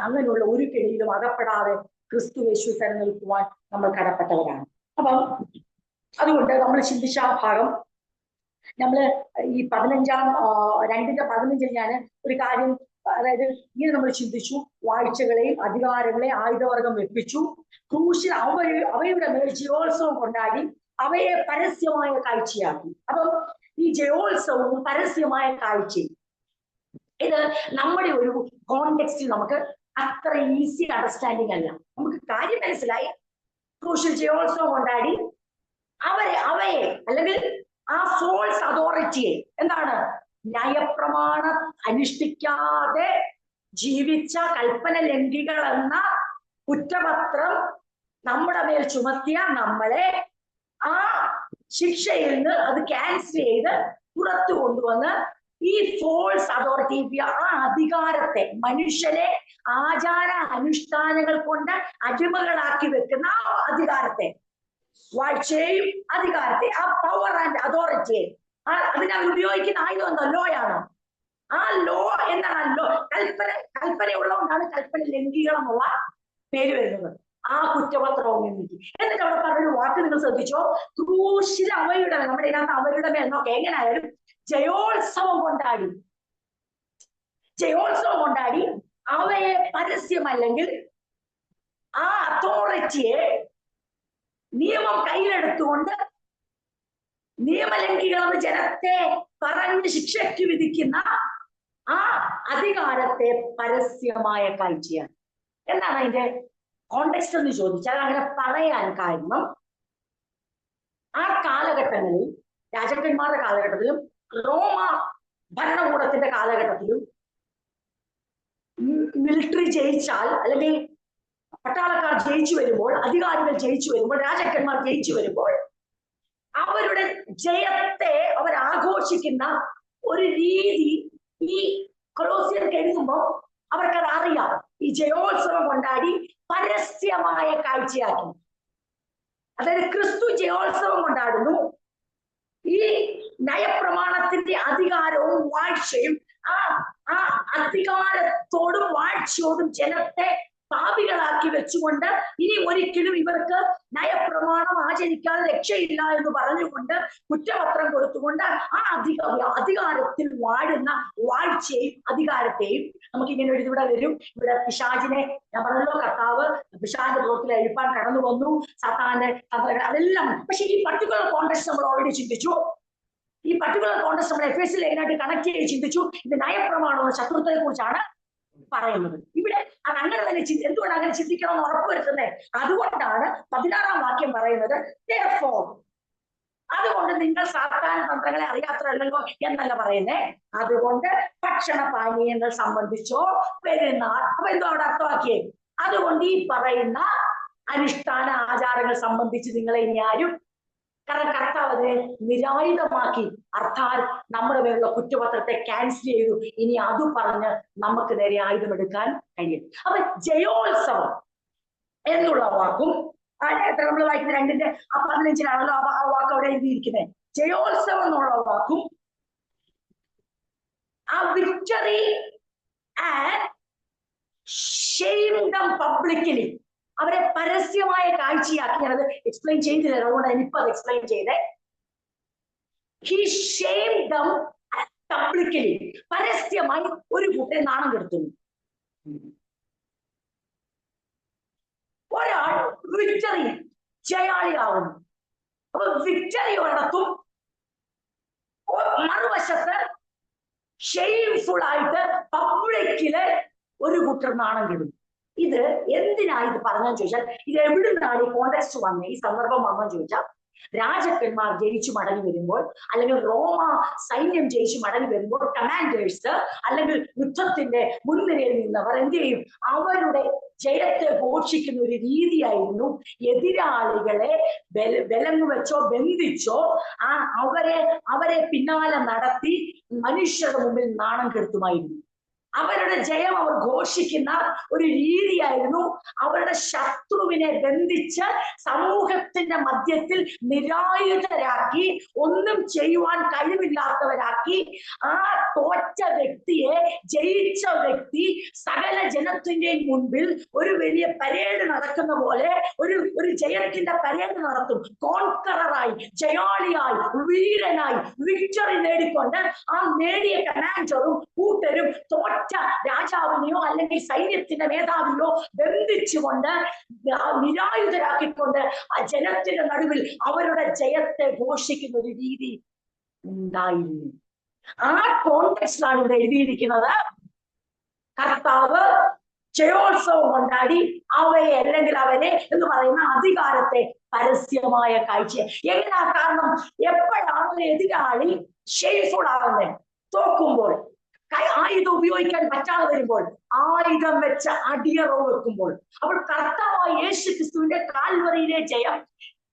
അങ്ങനെയുള്ള ഒരു കെണിയിലും അകപ്പെടാതെ ക്രിസ്തു യേശു തെരഞ്ഞെടുക്കുവാൻ നമ്മൾ കടപ്പെട്ടവരാണ്. അപ്പം അതുകൊണ്ട് നമ്മൾ ചിന്തിച്ച ആ ഭാഗം നമ്മള് ഈ 2:15 ഞാൻ ഒരു കാര്യം, അതായത് ഇങ്ങനെ നമ്മൾ ചിന്തിച്ചു, വാഴ്ചകളെയും അധികാരങ്ങളെയും ആയുധവർഗം വെപ്പിച്ചു, ക്രൂശിൽ അവയുടെ മേൽ ജയോത്സവം കൊണ്ടാടി അവയെ പരസ്യമായ കാഴ്ചയാക്കി. അപ്പം ഈ ജയോത്സവവും പരസ്യമായ കാഴ്ചയും ഇത് നമ്മുടെ ഒരു കോണ്ടെക്സ്റ്റിൽ നമുക്ക് അത്ര ഈസി അണ്ടർസ്റ്റാൻഡിങ് അല്ല. നമുക്ക് കാര്യം മനസ്സിലായി, ക്രൂശിൽ ജയോത്സവം കൊണ്ടാടി അവയെ അല്ലെങ്കിൽ ആ ഫോൾസ് അതോറിറ്റിയെ, എന്താണ്, ന്യായപ്രമാണം അനുഷ്ഠിക്കാതെ ജീവിച്ച കൽപ്പന ലംഘികൾ എന്ന കുറ്റപത്രം നമ്മുടെ മേൽ ചുമത്തിയ നമ്മളെ ആ ശിക്ഷയിൽ നിന്ന് അത് ക്യാൻസൽ ചെയ്ത് പുറത്തു കൊണ്ടുവന്ന് ഈ ഫോൾസ് അതോറിറ്റി, ആ അധികാരത്തെ, മനുഷ്യരെ ആചാര അനുഷ്ഠാനങ്ങൾ കൊണ്ട് അടിമകളാക്കി വെക്കുന്ന ആ അധികാരത്തെ, വാഴ്ചയും അധികാരത്തെ, ആ പവർ ആൻഡ് അതോറിറ്റിയെ, അതിനവർ ഉപയോഗിക്കുന്ന ആയുധം എന്താ? ലോയാണ്. ആ ലോ എന്താണ്? ലോ കൽപ്പനയുള്ളതുകൊണ്ടാണ് കൽപ്പന ലംഘികൾ എന്നുള്ള പേര് വരുന്നത്. ആ കുറ്റപത്രവും എന്നിട്ട് അവിടെ പറഞ്ഞൊരു വാക്ക് നിങ്ങൾ ശ്രദ്ധിച്ചോ, ക്രൂശിൽ അവയുടെ, നമ്മുടെ ഇതിനകത്ത് അവരുടെ മേൽ നോക്കെ, എങ്ങനെയായാലും ജയോത്സവം കൊണ്ടാടി അവയെ പരസ്യമല്ലെങ്കിൽ ആ അതോറിറ്റിയെ നിയമം കയ്യിലെടുത്തുകൊണ്ട് നിയമലംഘികളെന്ന് ജനത്തെ പറഞ്ഞ് ശിക്ഷയ്ക്ക് വിധിക്കുന്ന ആ അധികാരത്തെ പരസ്യമായ കാഴ്ചയാണ്. എന്താണ് അതിന്റെ കോണ്ടെക്സ്റ്റ് എന്ന് ചോദിച്ചാൽ, അങ്ങനെ പറയാൻ കാരണം ആ കാലഘട്ടങ്ങളിൽ, രാജാക്കന്മാരുടെ കാലഘട്ടത്തിലും റോമ ഭരണകൂടത്തിന്റെ കാലഘട്ടത്തിലും മിലിറ്ററി ജയിച്ചാൽ, അല്ലെങ്കിൽ പട്ടാളക്കാർ ജയിച്ചു വരുമ്പോൾ, അധികാരികൾ ജയിച്ചു വരുമ്പോൾ, രാജാക്കന്മാർ ജയിച്ചു വരുമ്പോൾ അവരുടെ ജയത്തെ അവർ ആഘോഷിക്കുന്ന ഒരു രീതി ഈ കൊളോസിയർക്ക് എഴുതുമ്പോൾ അവർക്കത് അറിയാം. ഈ ജയോത്സവം കൊണ്ടാടി പരസ്യമായ കാഴ്ചയാക്കി. അതായത് ക്രിസ്തു ജയോത്സവം കൊണ്ടാടുന്നു, ഈ നയപ്രമാണത്തിന്റെ അധികാരവും വാഴ്ചയും ആ അധികാരത്തോടും വാഴ്ചയോടും ജനത്തെ പാപികളാക്കി വെച്ചുകൊണ്ട് ഇനി ഒരിക്കലും ഇവർക്ക് നയപ്രമാണം ആചരിക്കാതെ രക്ഷയില്ല എന്ന് പറഞ്ഞുകൊണ്ട് കുറ്റപത്രം കൊടുത്തുകൊണ്ട് ആ അധികാരത്തിൽ വാഴുന്ന വാഴ്ചയും അധികാരത്തെയും നമുക്ക് ഇങ്ങനെ ഒരു ഇവിടെ വരും. ഇവിടെ പിശാചിനെ, ഞാൻ പറഞ്ഞല്ലോ, കർത്താവ് പിശാചിന്റെ പ്രവൃത്തിയിൽ എഴുപ്പാൻ കടന്നു വന്നു, സാത്താന്റെ അതെല്ലാം. പക്ഷെ ഈ പർട്ടിക്കുലർ കോണ്ടെക്സ്റ്റ് നമ്മൾ ഓൾറെഡി ചിന്തിച്ചു. ഈ പർട്ടിക്കുലർ കോണ്ടെക്സ്റ്റ് നമ്മൾ എഫേസ്യൻ ലേഖനമായിട്ട് കണക്ട് ചെയ്ത് ചിന്തിച്ചു. ഇത് നയപ്രമാണവും ശത്രുത്വത്തെ കുറിച്ചാണ് പറയുന്നത്. ഇവിടെ അത് അങ്ങനെ തന്നെ എന്തുകൊണ്ട് അങ്ങനെ ചിന്തിക്കണം എന്ന് ഉറപ്പുവരുത്തുന്നത്? അതുകൊണ്ടാണ് 16-ാം വാക്യം പറയുന്നത്, അതുകൊണ്ട് നിങ്ങൾ സാത്താന തന്ത്രങ്ങളെ അറിയാത്തവരല്ലോ എന്നല്ല പറയുന്നേ. അതുകൊണ്ട് ഭക്ഷണപാനീയങ്ങൾ സംബന്ധിച്ചോ പെരുന്നാൾ, അപ്പൊ എന്തോ അവിടെ അർത്ഥമാക്കിയേ, അതുകൊണ്ട് ഈ പറയുന്ന അനുഷ്ഠാന ആചാരങ്ങൾ സംബന്ധിച്ച് നിങ്ങളെ ഇനി ആരും, കാരണം കർത്താവ് അതിനെ നിരായുധമാക്കി, അർത്ഥാൽ നമ്മുടെ മേലുള്ള കുറ്റപത്രത്തെ ക്യാൻസൽ ചെയ്തു. ഇനി അത് പറഞ്ഞ് നമുക്ക് നേരെ ആയുധമെടുക്കാൻ കഴിയും. അപ്പൊ ജയോത്സവം എന്നുള്ള വാക്കും നമ്മൾ വായിക്കുന്ന 2:15 ആ വാക്ക് അവിടെ എഴുതിയിരിക്കുന്നത്. ജയോത്സവം എന്നുള്ള വാക്കും ആ victory and shame dum publicly, അവരെ പരസ്യമായ കാഴ്ചയാക്കി. ഞാനത് എക്സ്പ്ലെയിൻ ചെയ്തില്ല, അതുകൊണ്ട് എനിക്കത് എക്സ്പ്ലെയിൻ ചെയ്തേ. ഹി ഷെയിം ദം പബ്ലിക്കലി, പരസ്യമായി ഒരു കൂട്ടരെ നാണം കെടുത്തുന്നു. ഒരാൾ വിക്ടറി ജയാളിയാവുന്നു. അപ്പൊ വിക്ടറി നടത്തും, മറുവശത്ത് ഷെയിംഫുൾ ആയിട്ട് പബ്ലിക്കില് ഒരു കൂട്ടർ നാണം കെടും. ഇത് എന്തിനാ ഇത് പറഞ്ഞെന്ന് ചോദിച്ചാൽ, ഇത് എവിടുന്നാണ് ഈ കോണ്ടെക്സ്റ്റ് വന്നത്, ഈ സന്ദർഭം വന്നെന്ന് ചോദിച്ചാൽ, രാജാക്കന്മാർ ജയിച്ചു മടങ്ങി വരുമ്പോൾ, അല്ലെങ്കിൽ റോമ സൈന്യം ജയിച്ചു മടങ്ങി വരുമ്പോൾ, കമാൻഡേഴ്സ് അല്ലെങ്കിൽ യുദ്ധത്തിന്റെ മുൻനിരയിൽ നിന്നവർ എന്ത് ചെയ്യും? അവരുടെ ജയത്തെ ഘോഷിക്കുന്ന ഒരു രീതിയായിരുന്നു എതിരാളികളെ ബലങ്ങ് വെച്ചോ ബന്ധിച്ചോ അവരെ പിന്നാലെ നടത്തി മനുഷ്യരുടെ മുമ്പിൽ നാണം കെടുത്തുമായിരുന്നു. അവരുടെ ജയം അവർ ഘോഷിക്കുന്ന ഒരു രീതിയായിരുന്നു. അവരുടെ ശത്രുവിനെ ബന്ധിച്ച് സമൂഹത്തിന്റെ മധ്യത്തിൽ നിരായുധരാക്കി, ഒന്നും ചെയ്യുവാൻ കഴിവില്ലാത്തവരാക്കി, ആ തോറ്റ വ്യക്തിയെ ജയിച്ച വ്യക്തി സകല ജനത്തിന്റെയും മുൻപിൽ ഒരു വലിയ പരേഡ് നടക്കുന്ന പോലെ ഒരു ജയത്തിന്റെ പരേഡ് നടത്തും. കോൺകററായി, ജയാളിയായി, വീരനായി വിക്ടറി നേടിക്കൊണ്ട് ആ നേടിയ കമാൻഡറും കൂട്ടരും രാജാവിനെയോ അല്ലെങ്കിൽ സൈന്യത്തിന്റെ മേധാവിയോ ബന്ധിച്ചുകൊണ്ട് നിരായുധരാക്കിക്കൊണ്ട് ആ ജനത്തിന്റെ നടുവിൽ അവരുടെ ജയത്തെ ഘോഷിക്കുന്ന ഒരു രീതി ഉണ്ടായിരുന്നു. ആ കോണ്ടെക്സ്റ്റിലാണ് ഇവിടെ എഴുതിയിരിക്കുന്നത്. കർത്താവ് ജയോത്സവം കൊണ്ടാടി അവയെ അല്ലെങ്കിൽ അവരെ എന്ന് പറയുന്ന അധികാരത്തെ പരസ്യമായ കാഴ്ച. എങ്ങനെയാ? കാരണം എപ്പോഴാണ് എതിരാളി ഷെയ്ഫുൾ ആകുന്നത്? തോക്കുമ്പോൾ, ആയുധം ഉപയോഗിക്കാൻ പറ്റാതെ വരുമ്പോൾ, ആയുധം വെച്ച അടിയറവ് വെക്കുമ്പോൾ. അപ്പോൾ കർത്താവായ യേശു ക്രിസ്തുവിന്റെ കാൽവറിയിലെ ജയം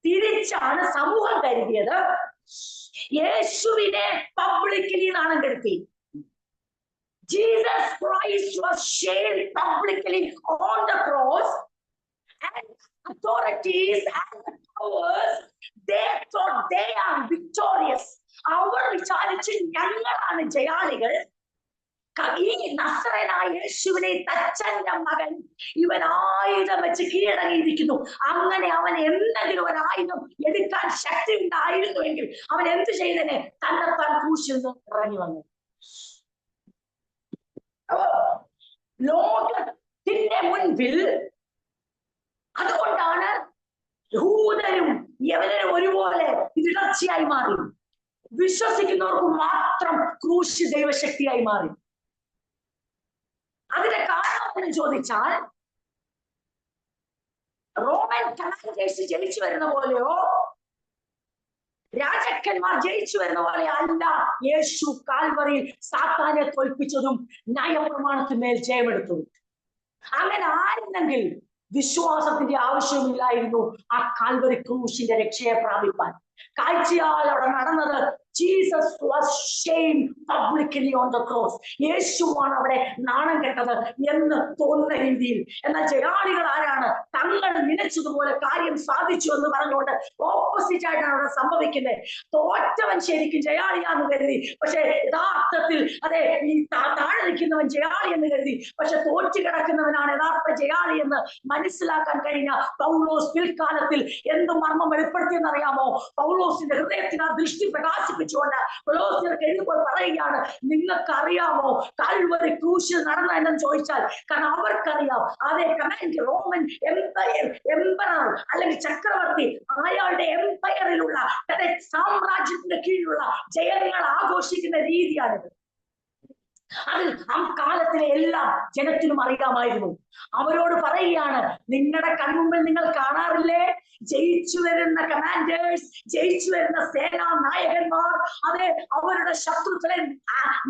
തിരിച്ചാണ് സമൂഹം കരുതിയത്. യേശുവിനെ പബ്ലിക്കലി നാണം കെടുത്തി. Jesus Christ was shamed publicly on the cross, and authorities and the powers, they thought they are victorious. അവർ വിചാരിച്ച് ഞങ്ങളാണ് ജയാളികൾ. ഈ നസറേനായ യേശുവിനെ തച്ചന്റെ മകൻ ഇവൻ ആയുധം വെച്ച് കീഴടങ്ങിയിരിക്കുന്നു. അങ്ങനെ അവൻ എന്തെങ്കിലും ഒരു ആയുധം എടുക്കാൻ ശക്തി ഉണ്ടായിരുന്നുവെങ്കിൽ അവൻ എന്ത് ചെയ്തേനെ? തന്നെത്താൻ ക്രൂശിൽ നിന്ന് ഇറങ്ങി വന്നു. ലോകത്തിന്റെ മുൻപിൽ അതുകൊണ്ടാണ് യഹൂദരും യവനരും ഒരുപോലെ ഇടർച്ചയായി മാറി. വിശ്വസിക്കുന്നവർക്ക് മാത്രം ക്രൂശ് ദൈവശക്തിയായി മാറി. അതിന്റെ കാരണം എന്ന് ചോദിച്ചാൽ, റോമൻ കമാൻഡേഴ്സ് ജയിച്ചു വരുന്ന പോലെയോ രാജാക്കന്മാർ ജയിച്ചു വരുന്ന പോലെ അല്ല യേശു കാൽവറിയിൽ സാത്താനെ തോൽപ്പിച്ചതും ന്യായപ്രമാണത്തിന്മേൽ ജയമെടുത്തതും. അങ്ങനെ ആയിരുന്നെങ്കിൽ വിശ്വാസത്തിന്റെ ആവശ്യമില്ലായിരുന്നു ആ കാൽവറി ക്രൂശിന്റെ രക്ഷയെ പ്രാപിപ്പാൻ. കാഴ്ചയാൽ അവിടെ നടന്നത് Jesus was shamed publicly on the cross. യേശുവാണ് അവിടെ നാണം കെട്ടത് എന്ന് തോന്നുന്ന രീതിയിൽ. എന്നാൽ ജയാളികൾ ആരാണ്? തങ്ങൾ നനച്ചതുപോലെ കാര്യം സാധിച്ചു എന്ന് പറഞ്ഞുകൊണ്ട് ഓപ്പോസിറ്റ് ആയിട്ടാണ് അവിടെ സംഭവിക്കുന്നത്. തോറ്റവൻ ശരിക്കും ജയാളിയാന്ന് കരുതി, പക്ഷെ യഥാർത്ഥത്തിൽ അതെ ഈ താഴെ നിൽക്കുന്നവൻ ജയാളി എന്ന് കരുതി. പക്ഷെ തോറ്റു കിടക്കുന്നവനാണ് യഥാർത്ഥ ജയാളി എന്ന് മനസ്സിലാക്കാൻ കഴിഞ്ഞ പൗലോസ് പിൽക്കാലത്തിൽ എന്ത് മർമ്മം വെളിപ്പെടുത്തിയെന്നറിയാമോ? പൗലോസിന്റെ ഹൃദയത്തിൽ ആ ദൃഷ്ടി പ്രകാശിപ്പിച്ചുകൊണ്ട് കൊലോസ്യർക്ക് എഴുതുമ്പോൾ പറയുകയാണ്, നിങ്ങൾക്കറിയാമോ കാൽവറി ക്രൂശിൽ നടന്നതെന്ന് ചോദിച്ചാൽ, കാരണം അവർക്കറിയാം അതേ കമാൻഡ് റോമൻ എംപറർ അല്ലെങ്കിൽ ചക്രവർത്തി അയാളുടെ എംപയറിലുള്ള സാമ്രാജ്യത്തിന്റെ കീഴിലുള്ള ജയങ്ങൾ ആഘോഷിക്കുന്ന രീതിയാണിത്. അതിൽ ആ കാലത്തിലെ എല്ലാ ജനത്തിനും അറിയാമായിരുന്നു. അവരോട് പറയുകയാണ്, നിങ്ങളുടെ കൺമുമ്പിൽ നിങ്ങൾ കാണാറില്ലേ ജയിച്ചു വരുന്ന കമാൻഡേഴ്സ്, ജയിച്ചു വരുന്ന സേനാ നായകന്മാർ, അതെ അവരുടെ ശത്രുക്കളെ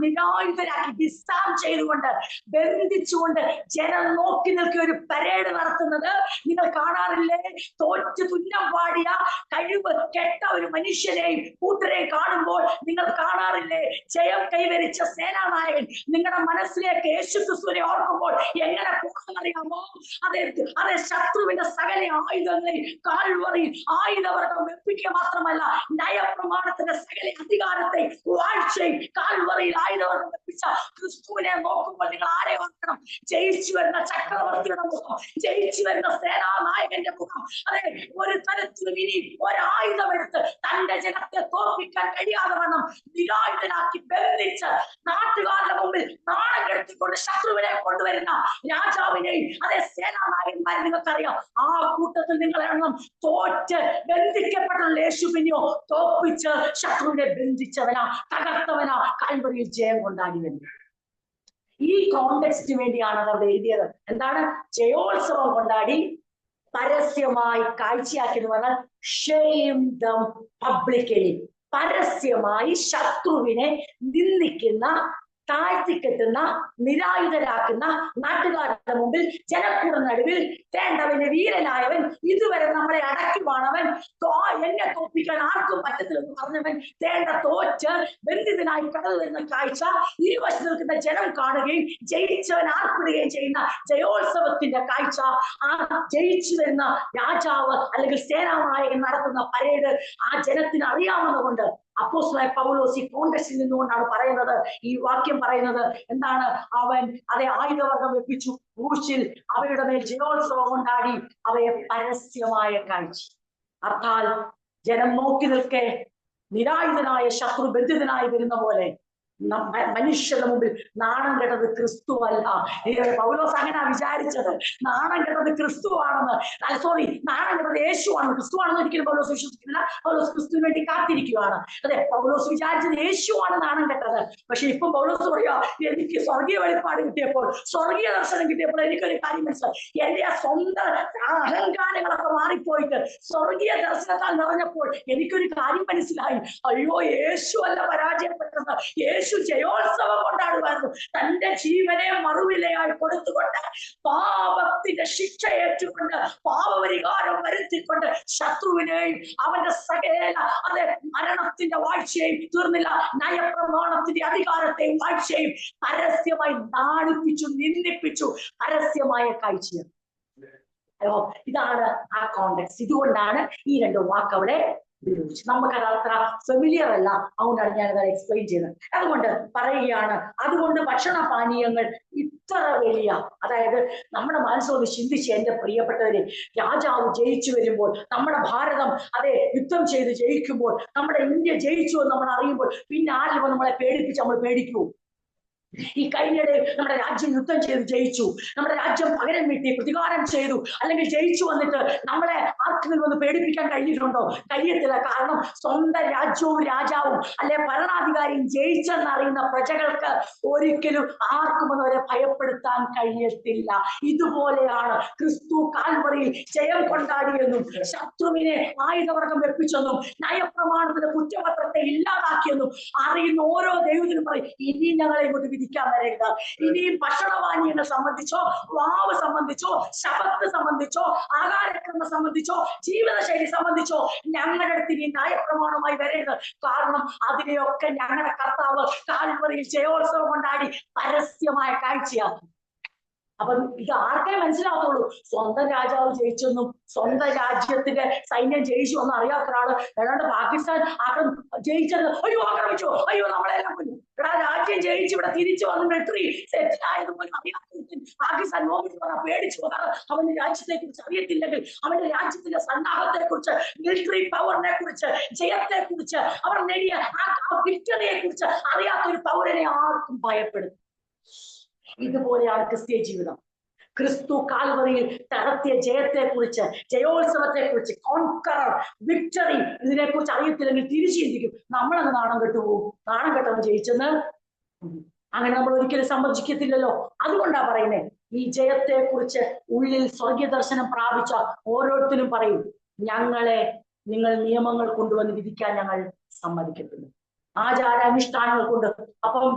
നിരായുധരാക്കി ഡിസ്സാം ചെയ്തുകൊണ്ട് ബന്ധിച്ചുകൊണ്ട് ജനം നോക്കി നിൽക്കി ഒരു പരേഡ് നടത്തുന്നത് നിങ്ങൾ കാണാറില്ലേ? തോറ്റ് തുന്നം പാടിയ കഴിവ് കെട്ട ഒരു മനുഷ്യനെയും കൂട്ടരെയും കാണുമ്പോൾ നിങ്ങൾ കാണാറില്ലേ? ജയം കൈവരിച്ച സേനാനായകൻ നിങ്ങളുടെ മനസ്സിലേക്ക് യേശു ക്രിസ്തുവിനെ ഓർക്കുമ്പോൾ എങ്ങനെ പോകണമെന്നറിയാമോ? അതെ അതെ, ശത്രുവിന്റെ സകല ആയുധങ്ങളിൽ കാൽവറി ആയുധവർഗം വെപ്പിക്കുക മാത്രമല്ല, നയപ്രമാണത്തിന്റെ സകല അധികാരത്തെ വാഴ്ചയും കാൽവറിയിൽ ആയുധവർഗം വെപ്പിച്ച ക്രിസ്തുവിനെ നോക്കുമ്പോൾ നിങ്ങൾ ആരെ ഓർക്കണം? ജയിച്ചു വരുന്ന ചക്രവർത്തിയുടെ മുഖം, ജയിച്ചു വരുന്ന സേനാനായകന്റെ മുഖം. അതെ, ഒരു തരത്തിലും ഇനി ഒരായുധം എടുത്ത് തന്റെ ജനത്തെ തോൽപ്പിക്കാൻ കഴിയാതെ വണ്ണം നിരായുധനാക്കി ബന്ധിച്ച് നാട്ടുകാരുടെ മുമ്പിൽ നാണം കെടുത്തിക്കൊണ്ട് ശത്രുവിനെ കൊണ്ടുവരുന്ന രാജാവിനെയും അതേ സേനാനായകന്മാരെ നിങ്ങൾക്കറിയാം. ആ കൂട്ടത്തിൽ നിങ്ങൾ എണ്ണം തോറ്റ് ബന്ധിക്കപ്പെട്ട യേശു പിന്നെയോ തോൽപ്പിച്ച് ശത്രുവിനെ ബന്ധിച്ചവനാ, തകർത്തവനാ, കാൽവറിയിൽ ജയം കൊണ്ടാടി വരുന്നത്. ഈ കോണ്ടെക്സ്റ്റിന് വേണ്ടിയാണ് അത് അവിടെ എഴുതിയത്. എന്താണ്? ജയോത്സവം കൊണ്ടാടി പരസ്യമായി കാഴ്ചയാക്കിയെന്ന് പറഞ്ഞാൽ ഷെയിം ദം പബ്ലിക്കലി, പരസ്യമായി ശത്രുവിനെ നിന്ദിക്കുന്ന, താഴ്ത്തിക്കെട്ടുന്ന, നിരായുധരാക്കുന്ന നാട്ടുകാരുടെ മുമ്പിൽ ജനക്കൂട നടുവിൽ തേണ്ടവന് വീരനായവൻ, ഇതുവരെ നമ്മളെ അടക്കുവാണവൻ, എന്നെ തോൽപ്പിക്കാൻ ആർക്കും പറ്റത്തില്ലെന്ന് പറഞ്ഞവൻ തേണ്ട തോറ്റ് ബന്ധിതനായി കടന്നു വരുന്ന കാഴ്ച ഇരുവശത്ത് നിൽക്കുന്ന ജനം കാണുകയും ജയിച്ചവൻ ആർപ്പിടുകയും ചെയ്യുന്ന ജയോത്സവത്തിന്റെ കാഴ്ച, ആ ജയിച്ചു വരുന്ന രാജാവ് അല്ലെങ്കിൽ സേനാനായകൻ നടത്തുന്ന പരേഡ് ആ ജനത്തിന് അറിയാവുന്നതുകൊണ്ട് അപ്പോസ്തലനായ പൗലോസ് ഈ കോണ്ടെക്സ്റ്റിൽ നിന്നുകൊണ്ടാണ് പറയുന്നത്, ഈ വാക്യം പറയുന്നത്. എന്താണ്? അവൻ അതേ ആയുധവർഗം വെപ്പിച്ചു, ക്രൂശിൽ അവരുടെ മേൽ ജയോത്സവം കൊണ്ടാടി അവയെ പരസ്യമായ കാഴ്ച. അർത്ഥാൽ ജനം നോക്കി നിൽക്കെ നിരായുധനായ ശത്രു ബന്ധിതനായി വരുന്ന പോലെ മനുഷ്യരുടെ മുമ്പിൽ നാണം കെട്ടത് ക്രിസ്തുവല്ല. പൗലോസ് അങ്ങനെ വിചാരിച്ചത്. നാണം കെട്ടത് ക്രിസ്തുവാണെന്ന്, സോറി, നാണം കെട്ടത് യേശുവാണ്, ക്രിസ്തുവാണെന്ന് ഒരിക്കലും പൗലോസ് വിശ്വസിക്കുന്നില്ല. പൗലോസ് ക്രിസ്തുവിന് വേണ്ടി കാത്തിരിക്കുകയാണ്. അതെ, പൗലോസ് വിചാരിച്ചത് യേശുവാണ് നാണം കെട്ടത്. പക്ഷെ ഇപ്പം പൗലോസ് പറയാ, എനിക്ക് സ്വർഗീയ വെളിപ്പാട് കിട്ടിയപ്പോൾ, സ്വർഗീയ ദർശനം കിട്ടിയപ്പോൾ എനിക്കൊരു കാര്യം മനസ്സിലായി. എന്റെ ആ സ്വന്തം അഹങ്കാരങ്ങളൊക്കെ മാറിപ്പോയിട്ട് സ്വർഗീയ ദർശനത്താൽ നിറഞ്ഞപ്പോൾ എനിക്കൊരു കാര്യം മനസ്സിലായി. അയ്യോ, യേശു അല്ല പരാജയപ്പെട്ടത്, യേശു ജയോത്സവം കൊണ്ടാടുമായിരുന്നു. തന്റെ ജീവനെ മറുവിലയായി കൊടുത്തുകൊണ്ട്, പാപത്തിന്റെ ശിക്ഷ ഏറ്റുകൊണ്ട്, പാപപരിഹാരം വരുത്തിക്കൊണ്ട് ശത്രുവിനെയും അവന്റെ സകല അതെ മരണത്തിന്റെ വാഴ്ചയും തീർന്നില്ല, നയപ്രമാണത്തിന്റെ അധികാരത്തെയും വാഴ്ചയും പരസ്യമായി നാണിപ്പിച്ചു, നിന്ദിപ്പിച്ചു, പരസ്യമായ കാഴ്ചയാണ്. ഇതാണ് ആ കോണ്ടെക്സ്റ്റ്. ഇതുകൊണ്ടാണ് ഈ രണ്ട് വാക്കവിടെ ഉപയോഗിച്ചത്. നമുക്കത് അത്ര ഫെമിലിയർ അല്ല, അതുകൊണ്ടാണ് ഞാനത് എക്സ്പ്ലെയിൻ ചെയ്യുന്നത്. അതുകൊണ്ട് പറയുകയാണ്, അതുകൊണ്ട് ഭക്ഷണപാനീയങ്ങൾ ഇത്ര വലിയ, അതായത് നമ്മുടെ മനസ്സോട് ചിന്തിച്ച് എന്റെ പ്രിയപ്പെട്ടവരെ, രാജാവ് ജയിച്ചു വരുമ്പോൾ, നമ്മുടെ ഭാരതം അതെ യുദ്ധം ചെയ്ത് ജയിക്കുമ്പോൾ, നമ്മുടെ ഇന്ത്യ ജയിച്ചു എന്ന് നമ്മൾ അറിയുമ്പോൾ, പിന്നെ ആരും നമ്മളെ പേടിപ്പിച്ച് നമ്മൾ പേടിക്കൂ? ഈ കഴിഞ്ഞിടെ നമ്മുടെ രാജ്യം യുദ്ധം ചെയ്ത് ജയിച്ചു, നമ്മുടെ രാജ്യം പകരം വീട്ടി പ്രതികാരം ചെയ്തു, അല്ലെങ്കിൽ ജയിച്ചു വന്നിട്ട് നമ്മളെ ആർക്കെങ്കിലും ഒന്ന് പേടിപ്പിക്കാൻ കഴിഞ്ഞിട്ടുണ്ടോ? കഴിയത്തില്ല. കാരണം സ്വന്തം രാജ്യവും രാജാവും അല്ലെ ഭരണാധികാരിയും ജയിച്ചെന്നറിയുന്ന പ്രജകൾക്ക് ഒരിക്കലും ആർക്കും അവരെ ഭയപ്പെടുത്താൻ കഴിയത്തില്ല. ഇതുപോലെയാണ് ക്രിസ്തു കാൽവറിയിൽ ജയം കൊണ്ടാടിയെന്നും ശത്രുവിനെ ആയുധവർഗം വെപ്പിച്ചെന്നും നയപ്രമാണത്തിന്റെ കുറ്റപത്രത്തെ ഇല്ലാതാക്കിയെന്നും അറിയുന്ന ഓരോ ദൈവത്തിനും പറയും, ഇനി ഞങ്ങളെ ഇങ്ങോട്ട് വിധിക്കാൻ വരരുത്. ഇനിയും ഭക്ഷണപാനീയങ്ങൾ സംബന്ധിച്ചോ, വാവ് സംബന്ധിച്ചോ, ശബത്ത് സംബന്ധിച്ചോ, ആഹാരക്രമം സംബന്ധിച്ചോ, ജീവിതശൈലി സംബന്ധിച്ചോ ഞങ്ങളുടെ അടുത്ത് ഇനി ന്യായപ്രമാണമായി വരരുത്. കാരണം അതിനെയൊക്കെ ഞങ്ങളുടെ കർത്താവ് കാൽവറിയിൽ ജയോത്സവം കൊണ്ടാടി പരസ്യമായ കാഴ്ചയാക്കി. അപ്പൊ ഇത് ആർക്കേ മനസ്സിലാവുള്ളൂ? സ്വന്തം രാജാവ് ജയിച്ചെന്നും സ്വന്തം രാജ്യത്തിന്റെ സൈന്യം ജയിച്ചു ഒന്നും അറിയാത്ത ഒരാള് ഏതാണ്ട് പാകിസ്ഥാൻ ജയിച്ചത്, അയ്യോ ആക്രമിച്ചോ, അയ്യോ നമ്മളെല്ലാം കൊല്ലും. ഇവിടെ രാജ്യം ജയിച്ച് ഇവിടെ തിരിച്ചു വന്ന് മിലിറ്ററി സെറ്റിൽ ആയതുപോലെ അറിയാത്ത പാകിസ്ഥാൻ നോക്കിട്ട് പറഞ്ഞാൽ പേടിച്ചു പോകാറ്. അവന്റെ രാജ്യത്തെ കുറിച്ച് അറിയത്തില്ലെങ്കിൽ, അവന്റെ രാജ്യത്തിന്റെ സന്നാഹത്തെ കുറിച്ച്, മിലിറ്ററി പവറിനെ കുറിച്ച്, ജയത്തെ കുറിച്ച്, അവർ നേടിയ ആ വിക്ടറിയെ കുറിച്ച് അറിയാത്ത ഒരു പൗരനെ ആർക്കും ഭയപ്പെടും. ഇതുപോലെയാണ് ക്രിസ്തീയ ജീവിതം. ക്രിസ്തു കാൽവറിയിൽ നടത്തിയ ജയത്തെ കുറിച്ച്, ജയോത്സവത്തെ കുറിച്ച്, കോൺകറർ, വിക്ടറി, ഇതിനെ കുറിച്ച് അറിയത്തില്ലെങ്കിൽ തിരിച്ചു ചിന്തിക്കും, നമ്മളത് നാണം കെട്ടുപോകും. നാണം കെട്ടവൻ ജയിച്ചെന്ന് അങ്ങനെ നമ്മൾ ഒരിക്കലും സമ്മതിക്കത്തില്ലല്ലോ. അതുകൊണ്ടാ പറയുന്നത്, ഈ ജയത്തെ കുറിച്ച് ഉള്ളിൽ സ്വർഗീയ ദർശനം പ്രാപിച്ച ഓരോരുത്തരും പറയും, ഞങ്ങളെ നിങ്ങൾ നിയമങ്ങൾ കൊണ്ടുവന്ന് വിധിക്കാൻ ഞങ്ങൾ സമ്മതിക്കത്തില്ല, ആചാരാനുഷ്ഠാനങ്ങൾ കൊണ്ട്. അപ്പം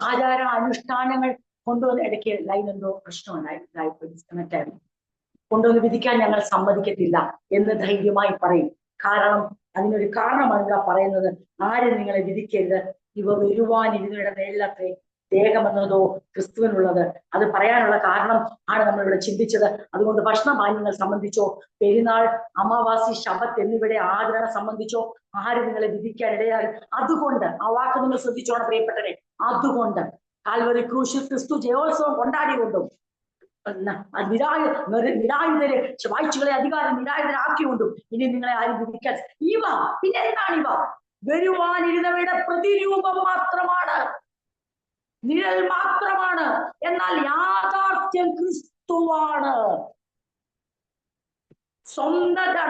ആചാര അനുഷ്ഠാനങ്ങൾ കൊണ്ടുവന്ന് ഇടയ്ക്ക് ലൈൻ എന്തോ പ്രശ്നമുണ്ടായി ഡിസ്കണക്റ്റായിരുന്നു. കൊണ്ടുവന്ന് വിധിക്കാൻ ഞങ്ങൾ സമ്മതിക്കത്തില്ല എന്ന് ധൈര്യമായി പറയും. കാരണം അതിനൊരു കാരണമാണ് ഇവിടെ പറയുന്നത്, ആരും നിങ്ങളെ വിധിക്കരുത്, ഇവ വരുവാനിരുന്നവരുടെ മേലത്തെ ദേഹമെന്നതോ ക്രിസ്തുവിനുള്ളത്. അത് പറയാനുള്ള കാരണം ആണ് നമ്മളിവിടെ ചിന്തിച്ചത്. അതുകൊണ്ട് ഭക്ഷണപാനീയങ്ങൾ സംബന്ധിച്ചോ പെരുന്നാൾ, അമാവാസി, ശബത്ത് എന്നിവയുടെ ആചരണം സംബന്ധിച്ചോ ആരും നിങ്ങളെ വിധിക്കാൻ ഇടയാകും. അതുകൊണ്ട് ആ വാക്ക് നിങ്ങൾ ശ്രദ്ധിച്ചോണം പ്രിയപ്പെട്ടവരെ. അതുകൊണ്ട് കാൽവരി ക്രൂശിൽ ക്രിസ്തു ജയോത്സവം കൊണ്ടാടിക്കൊണ്ടും നിരായുധരെ വായിച്ചുകളെ അധികാരം നിരായുധരാക്കിക്കൊണ്ടും ഇനി നിങ്ങളെ ആരും വിധിക്കാൻ ഇവ പിന്നെ എന്താണ് ഇവ? വരുവാനിരുന്നവയുടെ പ്രതിരൂപം മാത്രമാണ്, നിഴൽ മാത്രമാണ്. എന്നാൽ യാഥാർത്ഥ്യം ക്രിസ്തുവാണ്.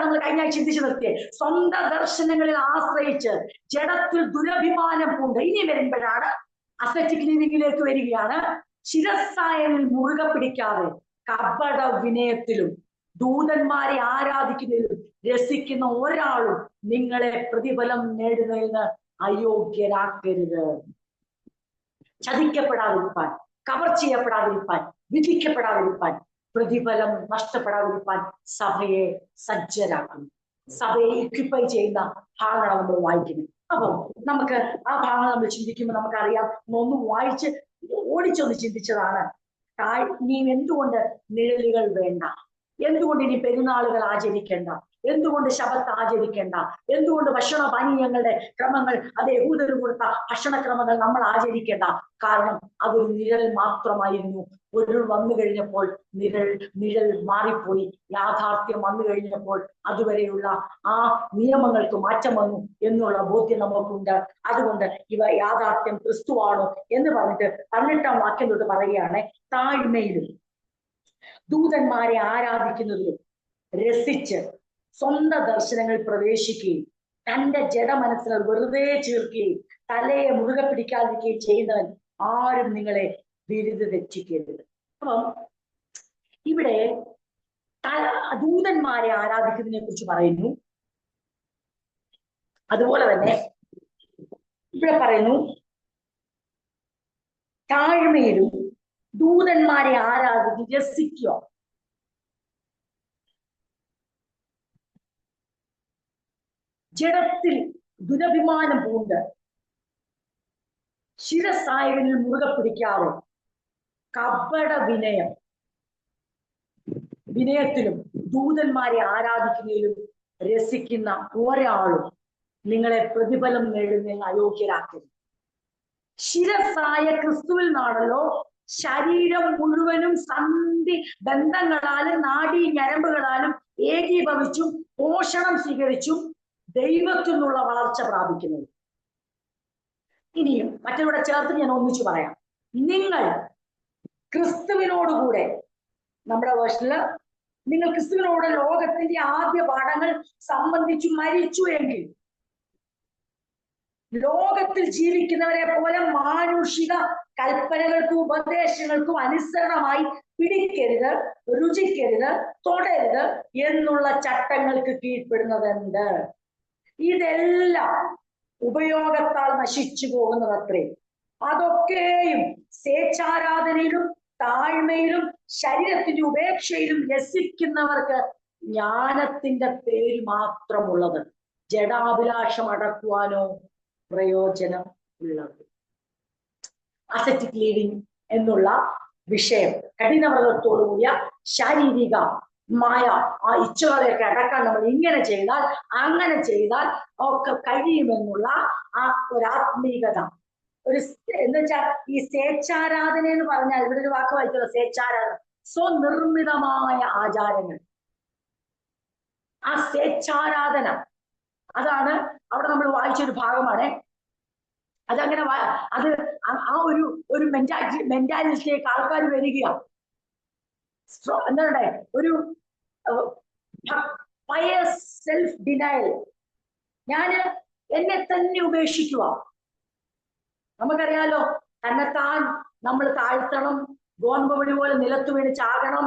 നമ്മൾ കഴിഞ്ഞ ചിന്തിച്ചു നിർത്തിയേ, സ്വന്തം ദർശനങ്ങളിൽ ആശ്രയിച്ച് ജഡത്തിൽ ദുരഭിമാനം പൂണ്ട് ഇനി വരുമ്പോഴാണ് അസറ്റിക് ലിവിങ്ങിലേക്ക് വരികയാണ്. ശിരസ്സായനിൽ മുറുകെ പിടിക്കാതെ കപട വിനയത്തിലും ദൂതന്മാരെ ആരാധിക്കുന്നതിലും രസിക്കുന്ന ഒരാളും നിങ്ങളെ പ്രതിഫലം നേടുന്നതിന് അയോഗ്യരാക്കരുത്. ചതിക്കപ്പെടാതിരിക്കാൻ, കവർ ചെയ്യപ്പെടാതിരിക്കാൻ, വിധിക്കപ്പെടാതിരിക്കാൻ, പ്രതിഫലം നഷ്ടപ്പെടാതിരിക്കാൻ സഭയെ സജ്ജരാക്കുന്നു. സഭയെ ഇക്വിപ്പൈ ചെയ്യുന്ന ഭാഗങ്ങളാണ് നമ്മൾ വായിക്കുന്നത്. അപ്പം നമുക്ക് ആ ഭാഗങ്ങൾ നമ്മൾ ചിന്തിക്കുമ്പോൾ നമുക്കറിയാം, ഒന്ന് വായിച്ച് ഓടിച്ചൊന്ന് ചിന്തിച്ചതാണ്. ഇനി എന്തുകൊണ്ട് നിഴലുകൾ വേണ്ട, എന്തുകൊണ്ട് ഇനി പെരുന്നാളുകൾ ആചരിക്കേണ്ട, എന്തുകൊണ്ട് ശബത്ത് ആചരിക്കേണ്ട, എന്തുകൊണ്ട് ഭക്ഷണ പാനീയങ്ങളുടെ ക്രമങ്ങൾ, അത് യഹൂദർ കൊടുത്ത ഭക്ഷണക്രമങ്ങൾ നമ്മൾ ആചരിക്കേണ്ട? കാരണം അതൊരു നിഴൽ മാത്രമായിരുന്നു. പൊരുൾ വന്നു കഴിഞ്ഞപ്പോൾ നിഴൽ മാറിപ്പോയി. യാഥാർത്ഥ്യം വന്നു കഴിഞ്ഞപ്പോൾ അതുവരെയുള്ള ആ നിയമങ്ങൾക്ക് മാറ്റം വന്നു എന്നുള്ള ബോധ്യം നമുക്കുണ്ട്. അതുകൊണ്ട് ഇവ യാഥാർത്ഥ്യം ക്രിസ്തുവാണോ എന്ന് പറഞ്ഞിട്ട് 18-ാം വാക്യം തൊട്ട് പറയുകയാണ്, താഴ്മയിലും ദൂതന്മാരെ ആരാധിക്കുന്നതിലും രസിച്ച് സ്വന്തം ദർശനങ്ങൾ പ്രവേശിക്കുകയും തന്റെ ജഡമനസ്സിനെ വെറുതെ ചീർക്കുകയും തലയെ മുറുകെ പിടിക്കാതിരിക്കുകയും ചെയ്യുന്നവൻ ആരും നിങ്ങളെ ബിരുദ തെറ്റിക്കരുത്. അപ്പം ഇവിടെ ദൂതന്മാരെ ആരാധിക്കുന്നതിനെ കുറിച്ച് പറയുന്നു. അതുപോലെ തന്നെ ഇവിടെ പറയുന്നു, താഴ്മയിലും ദൂതന്മാരെ ആരാധിച്ച് രസിക്കുക. ജഡത്തിൽ ദുരഭിമാനം പൂണ്ട് ശിരസായകനിൽ മുറുകെ പിടിക്കാതെ കപട വിനയത്തിലും ദൂതന്മാരെ ആരാധിക്കുന്നതിലും രസിക്കുന്ന ഒരാളും നിങ്ങളെ പ്രതിഫലം നേടുന്നതിന് അയോഗ്യരാക്കരുത്. ശിരസായ ക്രിസ്തുവിൽ നിന്നാണല്ലോ ശരീരം മുഴുവനും സന്ധി ബന്ധങ്ങളാലും നാഡീ ഞരമ്പുകളാലും ഏകീഭവിച്ചും പോഷണം സ്വീകരിച്ചും ദൈവത്തിൽ നിന്നുള്ള വളർച്ച പ്രാപിക്കുന്നത്. ഇനിയും മറ്റവിടെ ചേർത്ത് ഞാൻ ഒന്നിച്ചു പറയാം. നിങ്ങൾ ക്രിസ്തുവിനോടുകൂടെ, നമ്മുടെ വേർഷനില് നിങ്ങൾ ക്രിസ്തുവിനോട് ലോകത്തിന്റെ ആദ്യ പാഠങ്ങൾ സംബന്ധിച്ചു മരിച്ചു എങ്കിൽ ലോകത്തിൽ ജീവിക്കുന്നവരെ പോലെ മാനുഷിക കൽപ്പനകൾക്കും ഉപദേശങ്ങൾക്കും അനുസരണമായി പിടിക്കരുത്, രുചിക്കരുത്, തൊടരുത് എന്നുള്ള ചട്ടങ്ങൾക്ക് കീഴ്പ്പെടുന്നതുണ്ട്. ഇതെല്ലാം ഉപയോഗത്താൽ നശിച്ചു പോകുന്നതത്രേ. അതൊക്കെയും സ്വേച്ഛാരാധനയിലും താഴ്മയിലും ശരീരത്തിന്റെ ഉപേക്ഷയിലും രസിക്കുന്നവർക്ക് ജ്ഞാനത്തിന്റെ പേര് മാത്രമുള്ളത്, ജഡാഭിലാഷം അടക്കുവാനോ പ്രയോജനം ഉള്ളത്. അസറ്റിക് ലിവിങ് എന്നുള്ള വിഷയം കഠിനവ്രതത്തോടുകൂടിയ ശാരീരികമായ ആ ഇച്ഛകളെയൊക്കെ അടക്കാൻ നമ്മൾ ഇങ്ങനെ ചെയ്താൽ അങ്ങനെ ചെയ്താൽ ഒക്കെ കഴിയുമെന്നുള്ള ആ ഒരു ആത്മീകത, ഒരു എന്ന് വെച്ചാൽ ഈ സ്വേച്ഛാരാധന എന്ന് പറഞ്ഞാൽ ഇവിടെ ഒരു വാക്ക് വായിച്ചല്ലോ, സ്വേച്ഛാരാധന, സ്വനിർമ്മിതമായ ആചാരങ്ങൾ. ആ സ്വേച്ഛാരാധന അതാണ് അവിടെ നമ്മൾ വായിച്ചൊരു ഭാഗമാണ്. അതങ്ങനെ അത് ആ ഒരു മെന്റാലിറ്റിയിലേക്ക് ആൾക്കാർ വരികയാണ്. എന്താണ് ഒരു സെൽഫ് ഡിനയൽ, ഞാന് എന്നെ തന്നെ ഉപേക്ഷിക്കുക. നമുക്കറിയാലോ, തന്നെത്താൻ നമ്മൾ താഴ്ത്തണം, ഗോതമ്പടി പോലെ നിലത്ത് വീണ് ചാകണം.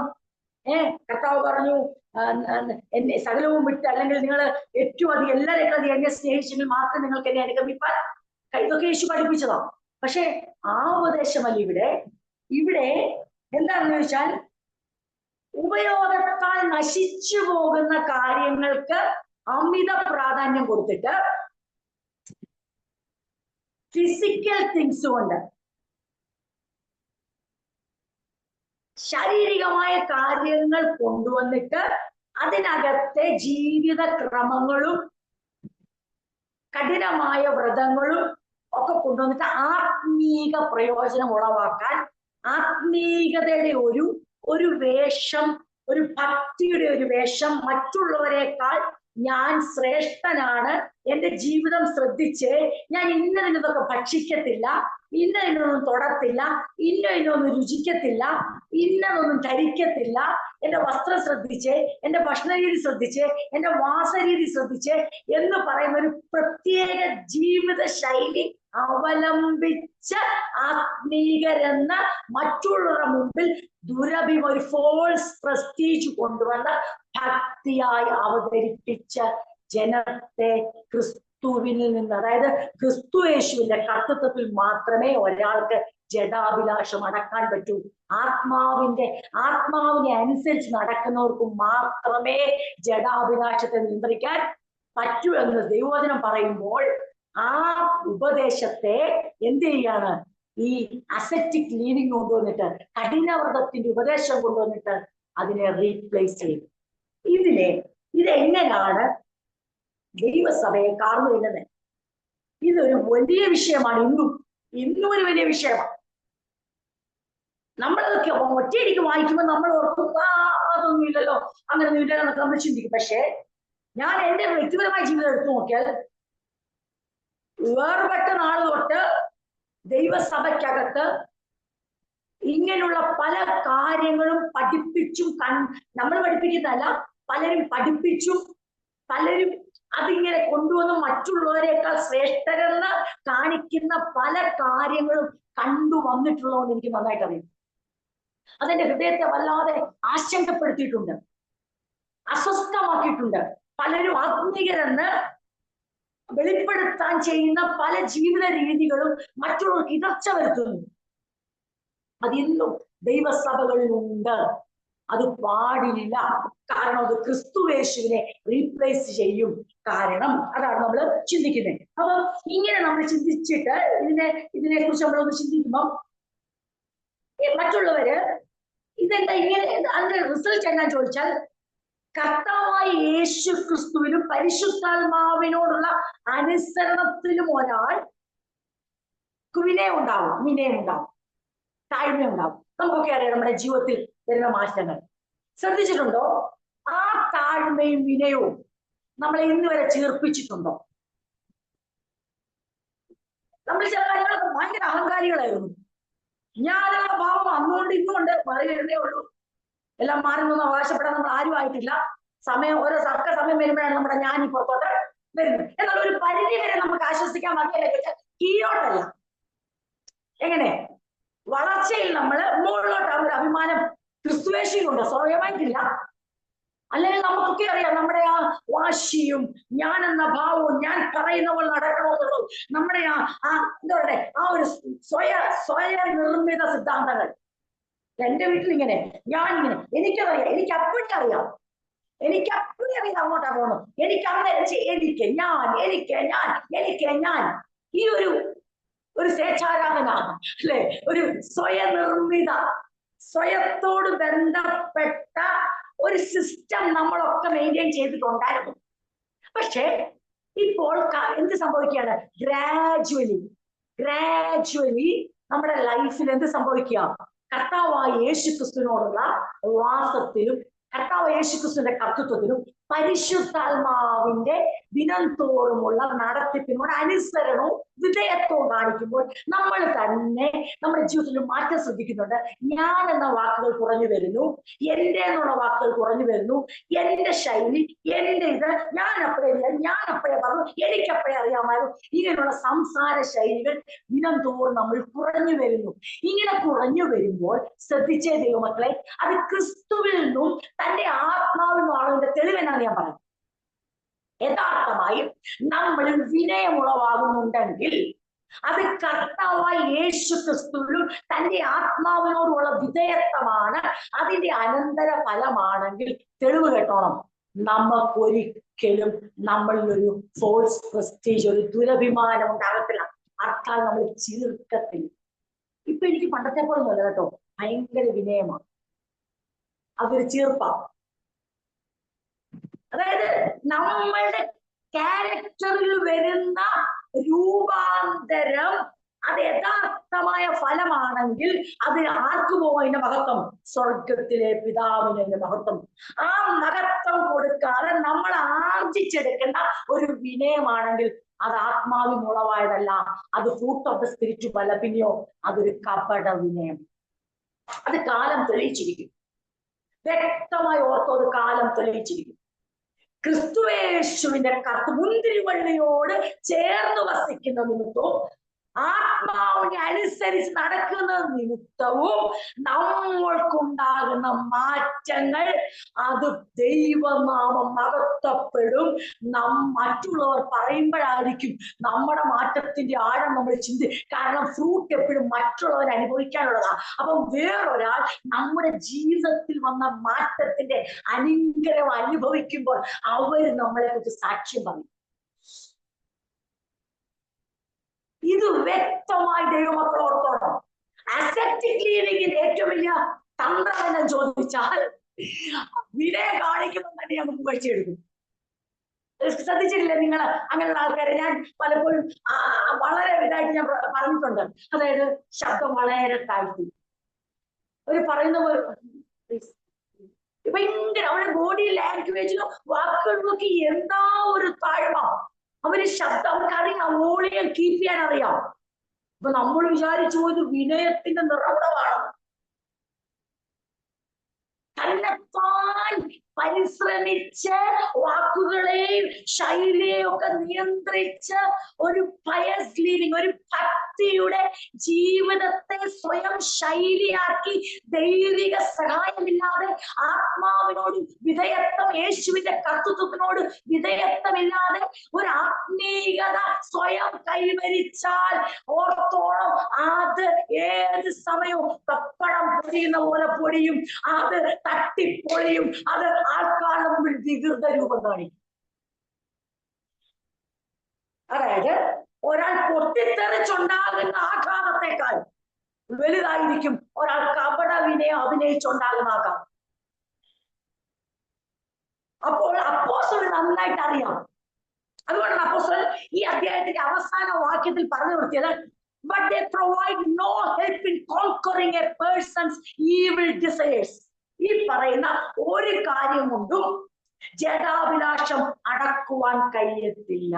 കർത്താവ് പറഞ്ഞു, എന്നെ സകലവും വിട്ട്, അല്ലെങ്കിൽ നിങ്ങൾ ഏറ്റവും അധികം എല്ലാവരെയും അധികം എന്നെ സ്നേഹിച്ചെങ്കിൽ മാത്രം നിങ്ങൾക്ക് എന്നെ അനുഗമിപ്പാൻ. ഇതൊക്കെ യേശു പഠിപ്പിച്ചതാണ്. പക്ഷെ ആ ഉപദേശമല്ല ഇവിടെ. ഇവിടെ എന്താണെന്ന് ചോദിച്ചാൽ ഉപയോഗത്താൽ നശിച്ചു പോകുന്ന കാര്യങ്ങൾക്ക് അമിത പ്രാധാന്യം കൊടുത്തിട്ട് ഫിസിക്കൽ തിങ്സ് കൊണ്ട്, ശാരീരികമായ കാര്യങ്ങൾ കൊണ്ടുവന്നിട്ട് അതിനകത്തെ ജീവിത ക്രമങ്ങളും കഠിനമായ വ്രതങ്ങളും ഒക്കെ കൊണ്ടുവന്നിട്ട് ആത്മീക പ്രയോജനം ഉളവാക്കാൻ ആത്മീകതയുടെ ഒരു വേഷം, ഒരു ഭക്തിയുടെ ഒരു വേഷം, മറ്റുള്ളവരെക്കാൾ ഞാൻ ശ്രേഷ്ഠനാണ്, എന്റെ ജീവിതം ശ്രദ്ധിച്ച് ഞാൻ ഇന്നതിനൊക്കെ ഭക്ഷിക്കത്തില്ല, ഇന്നതിനൊന്നും തൊടത്തില്ല, ഇന്നതിനൊന്നും രുചിക്കത്തില്ല, ഇന്നതൊന്നും ധരിക്കത്തില്ല, എന്റെ വസ്ത്രം ശ്രദ്ധിച്ച്, എന്റെ ഭക്ഷണരീതി ശ്രദ്ധിച്ച്, എന്റെ വാസരീതി ശ്രദ്ധിച്ച് എന്ന് പറയുന്ന ഒരു പ്രത്യേക ജീവിത ശൈലി അവലംബിച്ച് ആത്മീകരെന്ന് മറ്റുള്ളവരുടെ മുമ്പിൽ ദുരഭിമ, ഒരു ഫോൾസ് പ്രസ്റ്റീജ് കൊണ്ടുവന്ന് ഭക്തിയായി അവതരിപ്പിച്ച ജനത്തെ ക്രിസ്തുവിൽ നിന്ന്, അതായത് ക്രിസ്തു യേശുവിന്റെ കർത്തൃത്വത്തിൽ മാത്രമേ ഒരാൾക്ക് ജഡാഭിലാഷം അടക്കാൻ പറ്റൂ. ആത്മാവിനെ അനുസരിച്ച് നടക്കുന്നവർക്ക് മാത്രമേ ജഡാഭിലാഷത്തെ നിയന്ത്രിക്കാൻ പറ്റൂ എന്ന് ദൈവവചനം പറയുമ്പോൾ ആ ഉപദേശത്തെ എന്ത് ചെയ്യാണ്? ഈ അസെറ്റിക് ലീവിങ് കൊണ്ടുവന്നിട്ട്, കഠിനവ്രതത്തിന്റെ ഉപദേശം കൊണ്ടുവന്നിട്ട് അതിനെ റീപ്ലേസ് ചെയ്തു. ഇതെങ്ങനെയാണ് ദൈവസഭയെ കാർന്നു വരുന്നത്? ഇതൊരു വലിയ വിഷയമാണ്. ഇന്നും ഒരു വലിയ വിഷയമാണ്. നമ്മളതൊക്കെ ഒറ്റയടിക്ക് വായിക്കുമ്പോൾ നമ്മൾ ഓർക്കും അതൊന്നും ഇല്ലല്ലോ, അങ്ങനെയൊന്നും ഇല്ലല്ലോ എന്നൊക്കെ നമ്മൾ ചിന്തിക്കും. പക്ഷെ ഞാൻ എന്റെ വ്യക്തിപരമായ ജീവിതം എടുത്തു നോക്കിയാൽ വേർപെട്ട നാൾ തൊട്ട് ദൈവസഭയ്ക്കകത്ത് ഇങ്ങനെയുള്ള പല കാര്യങ്ങളും പഠിപ്പിച്ചും നമ്മൾ പഠിപ്പിക്കുന്നതല്ല, പലരും പഠിപ്പിച്ചും പലരും അതിങ്ങനെ കൊണ്ടുവന്ന് മറ്റുള്ളവരെക്കാൾ ശ്രേഷ്ഠരെന്ന് കാണിക്കുന്ന പല കാര്യങ്ങളും കണ്ടുവന്നിട്ടുള്ളതെന്ന് എനിക്ക് നന്നായിട്ട് അറിയാം. അതെന്റെ ഹൃദയത്തെ വല്ലാതെ ആശങ്കപ്പെടുത്തിയിട്ടുണ്ട്, അസ്വസ്ഥമാക്കിയിട്ടുണ്ട്. പലരും ആത്മീയരെന്ന് വെളിപ്പെടുത്താൻ ചെയ്യുന്ന പല ജീവിത രീതികളും മറ്റുള്ളവർക്ക് ഇടർച്ച വരുത്തുന്നു. അതിന്നും ദൈവസഭകളിലുണ്ട്. അത് പാടില്ല. കാരണം അത് ക്രിസ്തുവേശുവിനെ റീപ്ലേസ് ചെയ്യും. കാരണം അതാണ് നമ്മൾ ചിന്തിക്കുന്നത്. അപ്പൊ ഇങ്ങനെ നമ്മൾ ചിന്തിച്ചിട്ട് ഇതിനെ കുറിച്ച് നമ്മളൊന്ന് ചിന്തിക്കുമ്പോൾ മറ്റുള്ളവര് ഇതെന്താ ഇങ്ങനെ, അതിന്റെ റിസൾട്ട് എന്നാ ചോദിച്ചാൽ, കർത്താവായ യേശു ക്രിസ്തുവിനും പരിശുദ്ധാത്മാവിനോടുള്ള അനുസരണത്തിലും ഒരാൾ വിനയം ഉണ്ടാവും, താഴ്മ ഉണ്ടാവും. നമുക്കൊക്കെ അറിയാം നമ്മുടെ ജീവിതത്തിൽ വരുന്ന മാറ്റങ്ങൾ. ശ്രദ്ധിച്ചിട്ടുണ്ടോ? ആ താഴ്മയും വിനയവും നമ്മളെ ഇന്ന് വരെ ചേർപ്പിച്ചിട്ടുണ്ടോ? നമ്മൾ ചില കാര്യങ്ങളൊക്കെ ഭയങ്കര അഹങ്കാരികളായിരുന്നു. ഞാനുള്ള ഭാവം അന്നുകൊണ്ട് ഇന്നുകൊണ്ട് മാറി വരുന്നേ ഉള്ളൂ. എല്ലാം മാറുന്നൊന്നും അവകാശപ്പെടാൻ നമ്മൾ ആരും ആയിട്ടില്ല. ഓരോ തക്ക സമയം വരുമ്പോഴാണ് നമ്മുടെ ഞാനീ പുറത്തോട്ട് വരുന്നത്. എന്നാൽ ഒരു പരിധി വരെ നമുക്ക് ആശ്വസിക്കാൻ മതിയല്ലേ ചോദിച്ചാൽ കീഴോട്ടല്ല. എങ്ങനെ? വളർച്ചയിൽ നമ്മൾ മുകളിലോട്ടാണ് ഒരു അഭിമാനം ക്രിസ്തുവേശിയിലുണ്ട്, സ്വയമായിട്ടില്ല. അല്ലെങ്കിൽ നമുക്കൊക്കെ അറിയാം നമ്മുടെ ആ വാശിയും ഞാൻ എന്ന ഭാവവും ഞാൻ പറയുന്ന പോലെ നടക്കണമെന്നുള്ളതും നമ്മുടെ എന്താ പറയുക ആ ഒരു സ്വയ നിർമ്മിത സിദ്ധാന്തങ്ങൾ. എന്റെ വീട്ടിലിങ്ങനെ ഞാനിങ്ങനെ എനിക്കറിയാം, എനിക്ക് അപ്പോഴേ അറിയാം അങ്ങോട്ടാ പോകണം, എനിക്ക് ഞാൻ ഈ ഒരു സ്വേച്ഛാരാധന അല്ലെ, ഒരു സ്വയനിർമ്മിത, സ്വയത്തോട് ബന്ധപ്പെട്ട ഒരു സിസ്റ്റം നമ്മളൊക്കെ മെയിൻറ്റെയിൻ ചെയ്തിട്ടുണ്ടായിരുന്നു. പക്ഷെ ഇപ്പോൾ എന്ത് സംഭവിക്കുകയാണ്? ഗ്രാജുവലി നമ്മുടെ ലൈഫിൽ എന്ത് സംഭവിക്കുക? കർത്താവായ യേശു ക്രിസ്തുവിനോടുള്ള വാസത്തിലും കർത്താവായ യേശു ക്രിസ്തുവിന്റെ കർത്തൃത്വത്തിലും പരിശുദ്ധാത്മാവിന്റെ ദിനം തോറുമുള്ള നടത്തിപ്പിനോട് അനുസരണവും വിധേയത്വവും കാണിക്കുമ്പോൾ നമ്മൾ തന്നെ നമ്മുടെ ജീവിതത്തിൽ മാറ്റം ശ്രദ്ധിക്കുന്നുണ്ട്. ഞാൻ എന്ന വാക്കുകൾ കുറഞ്ഞു വരുന്നു, എന്റെ എന്നുള്ള വാക്കുകൾ കുറഞ്ഞു വരുന്നു, എന്റെ ശൈലി, എന്റെ ഞാൻ അപ്പോഴേ പറഞ്ഞു, എനിക്കപ്പോഴേ അറിയാമായിരുന്നു. ഇങ്ങനെയുള്ള സംസാര ശൈലികൾ ദിനം തോറും നമ്മൾ കുറഞ്ഞു വരുന്നു. ഇങ്ങനെ കുറഞ്ഞു വരുമ്പോൾ ശ്രദ്ധിച്ചേ ദൈവമക്കളെ, അത് ക്രിസ്തുവിൽ നിന്നും തന്റെ ആത്മാവിൽ നിന്നുള്ളതിന്റെ തെളിവെന്നാണ് ഞാൻ പറയുന്നത്. യഥാർത്ഥമായും നമ്മളിൽ വിനയമുളവാകുന്നുണ്ടെങ്കിൽ അത് കർത്താവായ യേശു ക്രിസ്തുവിലും തന്റെ ആത്മാവിനോടുള്ള വിധേയത്വമാണ്. അതിന്റെ അനന്തര ഫലമാണെങ്കിൽ തെളിവ് കേട്ടോണം, നമുക്കൊരിക്കലും നമ്മളിലൊരു ഫോൾസ് പ്രസ്റ്റീജ്, ഒരു ദുരഭിമാനം ഉണ്ടാകത്തില്ല. അർത്ഥം നമ്മൾ ചീർക്കത്തില്ല. ഇപ്പൊ എനിക്ക് പണ്ടത്തെ പോലെ ഒന്നുമല്ല കേട്ടോ, ഭയങ്കര വിനയമാണ്. അതൊരു ചീർപ്പാണ്. അതായത് നമ്മളുടെ ക്യാരക്ടറിൽ വരുന്ന രൂപാന്തരം അത് യഥാർത്ഥമായ ഫലമാണെങ്കിൽ അത് ആർക്ക് പോകും അതിന്റെ മഹത്വം? സ്വർഗത്തിലെ പിതാവിന്റെ മഹത്വം. ആ മഹത്വം കൊടുക്കാതെ നമ്മൾ ആർജിച്ചെടുക്കുന്ന ഒരു വിനയമാണെങ്കിൽ അത് ആത്മാവിനുളവായതല്ല, അത് ഫ്രൂട്ട് ഓഫ് ദ സ്പിരിറ്റും അല്ല. പിന്നെയോ അതൊരു കപട വിനയം. അത് കാലം തെളിയിച്ചിരിക്കും. വ്യക്തമായി ഓർത്തോ, അത് കാലം തെളിയിച്ചിരിക്കും. ക്രിസ്തുയേശുവിന്റെ മുന്തിരിവള്ളിയോട് ചേർന്ന് വസിക്കുന്ന നിമിത്തവും ആത്മാവിനെ അനുസരിച്ച് നടക്കുന്ന നിമിത്തവും നമ്മൾക്കുണ്ടാകുന്ന മാറ്റങ്ങൾ അത് ദൈവനാമം മഹത്വപ്പെടും. മറ്റുള്ളവർ പറയുമ്പോഴായിരിക്കും നമ്മുടെ മാറ്റത്തിന്റെ ആഴം നമ്മൾ കാരണം ഫ്രൂട്ട് എപ്പോഴും മറ്റുള്ളവർ അനുഭവിക്കാനുള്ളതാണ്. അപ്പം വേറൊരാൾ നമ്മുടെ ജീവിതത്തിൽ വന്ന മാറ്റത്തിന്റെ അനുഗ്രഹം അനുഭവിക്കുമ്പോൾ അവർ നമ്മളെ കുറിച്ച് സാക്ഷ്യം പറയും. ഇത് വ്യക്തമായി ദൈവമക്കൾ ഓർത്തോണം. അസെപ്റ്റിക് ലിവിങ്ങിന്റെ ഏറ്റവും വലിയ തന്ത്രം എന്ന് ചോദിച്ചാൽ വിനയം കാണിക്കുമ്പോൾ തന്നെ നമുക്ക് പുകഴ്ചയെടുക്കും. ശ്രദ്ധിച്ചിട്ടില്ലേ നിങ്ങൾ അങ്ങനെയുള്ള ആൾക്കാരെ? ഞാൻ പലപ്പോഴും വളരെ ഇതായിട്ട് ഞാൻ പറഞ്ഞിട്ടുണ്ട്. അതായത് ശബ്ദം വളരെ താഴ്ത്തി ഒരു പറയുന്ന ഭയങ്കര അവരുടെ ബോഡി ലാംഗ്വേജിലും വാക്കുകൾക്കൊക്കെ എന്താ ഒരു താഴ്മ. അവര് ശബ്ദം അവർക്കറിയാം, വോളിയം കീപ്പ് ചെയ്യാൻ അറിയാം. അപ്പൊ നമ്മൾ വിചാരിച്ചു പോയത് വിനയത്തിന്റെ നിറവിടമാണ്. തന്നെത്താൻ പരിശ്രമിച്ച് വാക്കുകളെയും ശൈലിയെയും ഒക്കെ നിയന്ത്രിച്ച് ഒരു പയസ് ലിവിങ്, ഒരു ഭക്തിയുടെ ജീവിതത്തെ സ്വയം ശൈലിയാക്കി ദൈവിക സഹായമില്ലാതെ ആത്മാവിനോട് വിധേയത്വം, യേശുവിന്റെ കർത്തൃത്വത്തിനോട് വിധേയത്വമില്ലാതെ ഒരു ആത്മീയത സ്വയം കൈവരിച്ചാൽ ഓർത്തോളം അത് ഏത് സമയവും പപ്പടം പൊടിയുന്ന പോലെ പൊടിയും, അത് തട്ടിപ്പൊളിയും, അത് ആൾക്കാരുടെ മുമ്പിൽ വികൃത രൂപം കാണിക്കും. അതായത് ഒരാൾ പൊട്ടിത്തെറിച്ചുണ്ടാകുന്ന ആഘാതത്തെക്കാൾ വലുതായിരിക്കും ഒരാൾ കപട വിനയം അഭിനയിച്ചുണ്ടാകുന്ന ആഘാതം. അപ്പോൾ അപ്പോസ്തലൻ നന്നായിട്ട് അറിയാം. അതുകൊണ്ടാണ് അപ്പോസ്തലൻ ഈ അധ്യായത്തിന്റെ അവസാന വാക്യത്തിൽ പറഞ്ഞു നിർത്തിയത്, but they provide no help in conquering a person's evil desires. ഈ പറയുന്ന ഒരു കാര്യം കൊണ്ടും ജഡാഭിലാഷം അടക്കുവാൻ കഴിയത്തില്ല.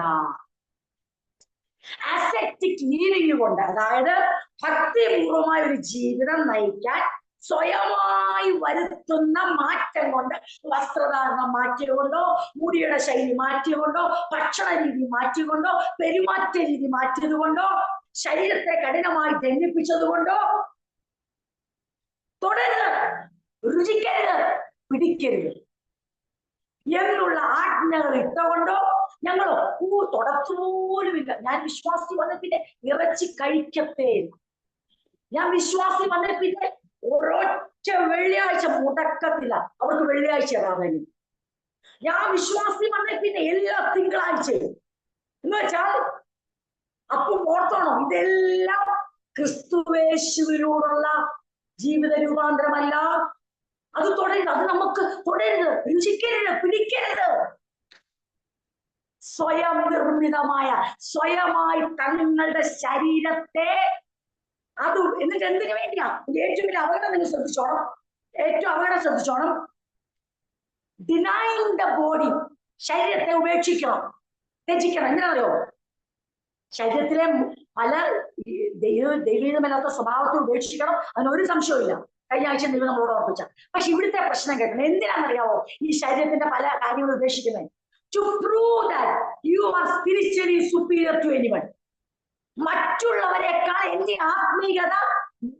അസെപ്റ്റിക് ലിവിങ് കൊണ്ട്, അതായത് ഭക്തിപൂർവമായ ഒരു ജീവിതം നയിക്കാൻ സ്വയമായി വരുത്തുന്ന മാറ്റം കൊണ്ട്, വസ്ത്രധാരണം മാറ്റിയതുകൊണ്ടോ, മുടിയുടെ ശൈലി മാറ്റിയതുകൊണ്ടോ, ഭക്ഷണ രീതി മാറ്റിയതുകൊണ്ടോ, പെരുമാറ്റ രീതി മാറ്റിയതുകൊണ്ടോ, ശരീരത്തെ കഠിനമായി ദണ്ഡിപ്പിച്ചതുകൊണ്ടോ, തുടരുത്, രുചിക്കരുത്, പിടിക്കരുത് എന്നുള്ള ആജ്ഞകൾ ഇട്ടുകൊണ്ടോ ഞങ്ങളോ തുടച്ചുപോലുമില്ല. ഞാൻ വിശ്വാസി വന്ന പിന്നെ ഇറച്ചി കഴിക്കത്തേയില്ല. ഞാൻ വിശ്വാസി വന്ന പിന്നെ ഒരൊറ്റ വെള്ളിയാഴ്ച മുടക്കത്തില്ല. അവർക്ക് വെള്ളിയാഴ്ച പ്രാധാന്യം. ഞാൻ വിശ്വാസി വന്ന പിന്നെ എല്ലാ തിങ്കളാഴ്ചയും എന്ന് വെച്ചാൽ അപ്പം ഓർത്തോണം, ഇതെല്ലാം ക്രിസ്തുവേശുവിനോടുള്ള ജീവിത രൂപാന്തരമല്ല. അത് തുടരുത്, അത് നമുക്ക് തുടരുത്, രുചിക്കരുത്, പിടിക്കരുത്. സ്വയം നിർമ്മിതമായ, സ്വയമായി തങ്ങളുടെ ശരീരത്തെ അത് എന്നിട്ട് എന്തിനു വേണ്ടിയാ? ഏറ്റവും വലിയ അപകടം നിങ്ങൾ ശ്രദ്ധിച്ചോണം, ഏറ്റവും അപകടം ശ്രദ്ധിച്ചോണം. ഡിനൈങ് ദ ബോഡി, ശരീരത്തെ ഉപേക്ഷിക്കണം, ത്യജിക്കണം. എന്തിനാണെന്നറിയോ? ശരീരത്തിലെ പല ദൈവീകമല്ലാത്ത സ്വഭാവത്തെ ഉപേക്ഷിക്കണം, അതിനൊരു സംശയമില്ല. കഴിഞ്ഞ ആഴ്ച നിങ്ങൾ നമ്മളോട് ഓർപ്പിച്ച. പക്ഷെ ഇവിടുത്തെ പ്രശ്നം കേൾക്കണം. എന്തിനാണെന്നറിയാവോ ഈ ശരീരത്തിന്റെ പല കാര്യങ്ങൾ ഉപേക്ഷിക്കുന്നത്? To prove that you are spiritually superior to anyone. മറ്റുള്ളവരെക്കാൾ എന്റെ ആത്മീയത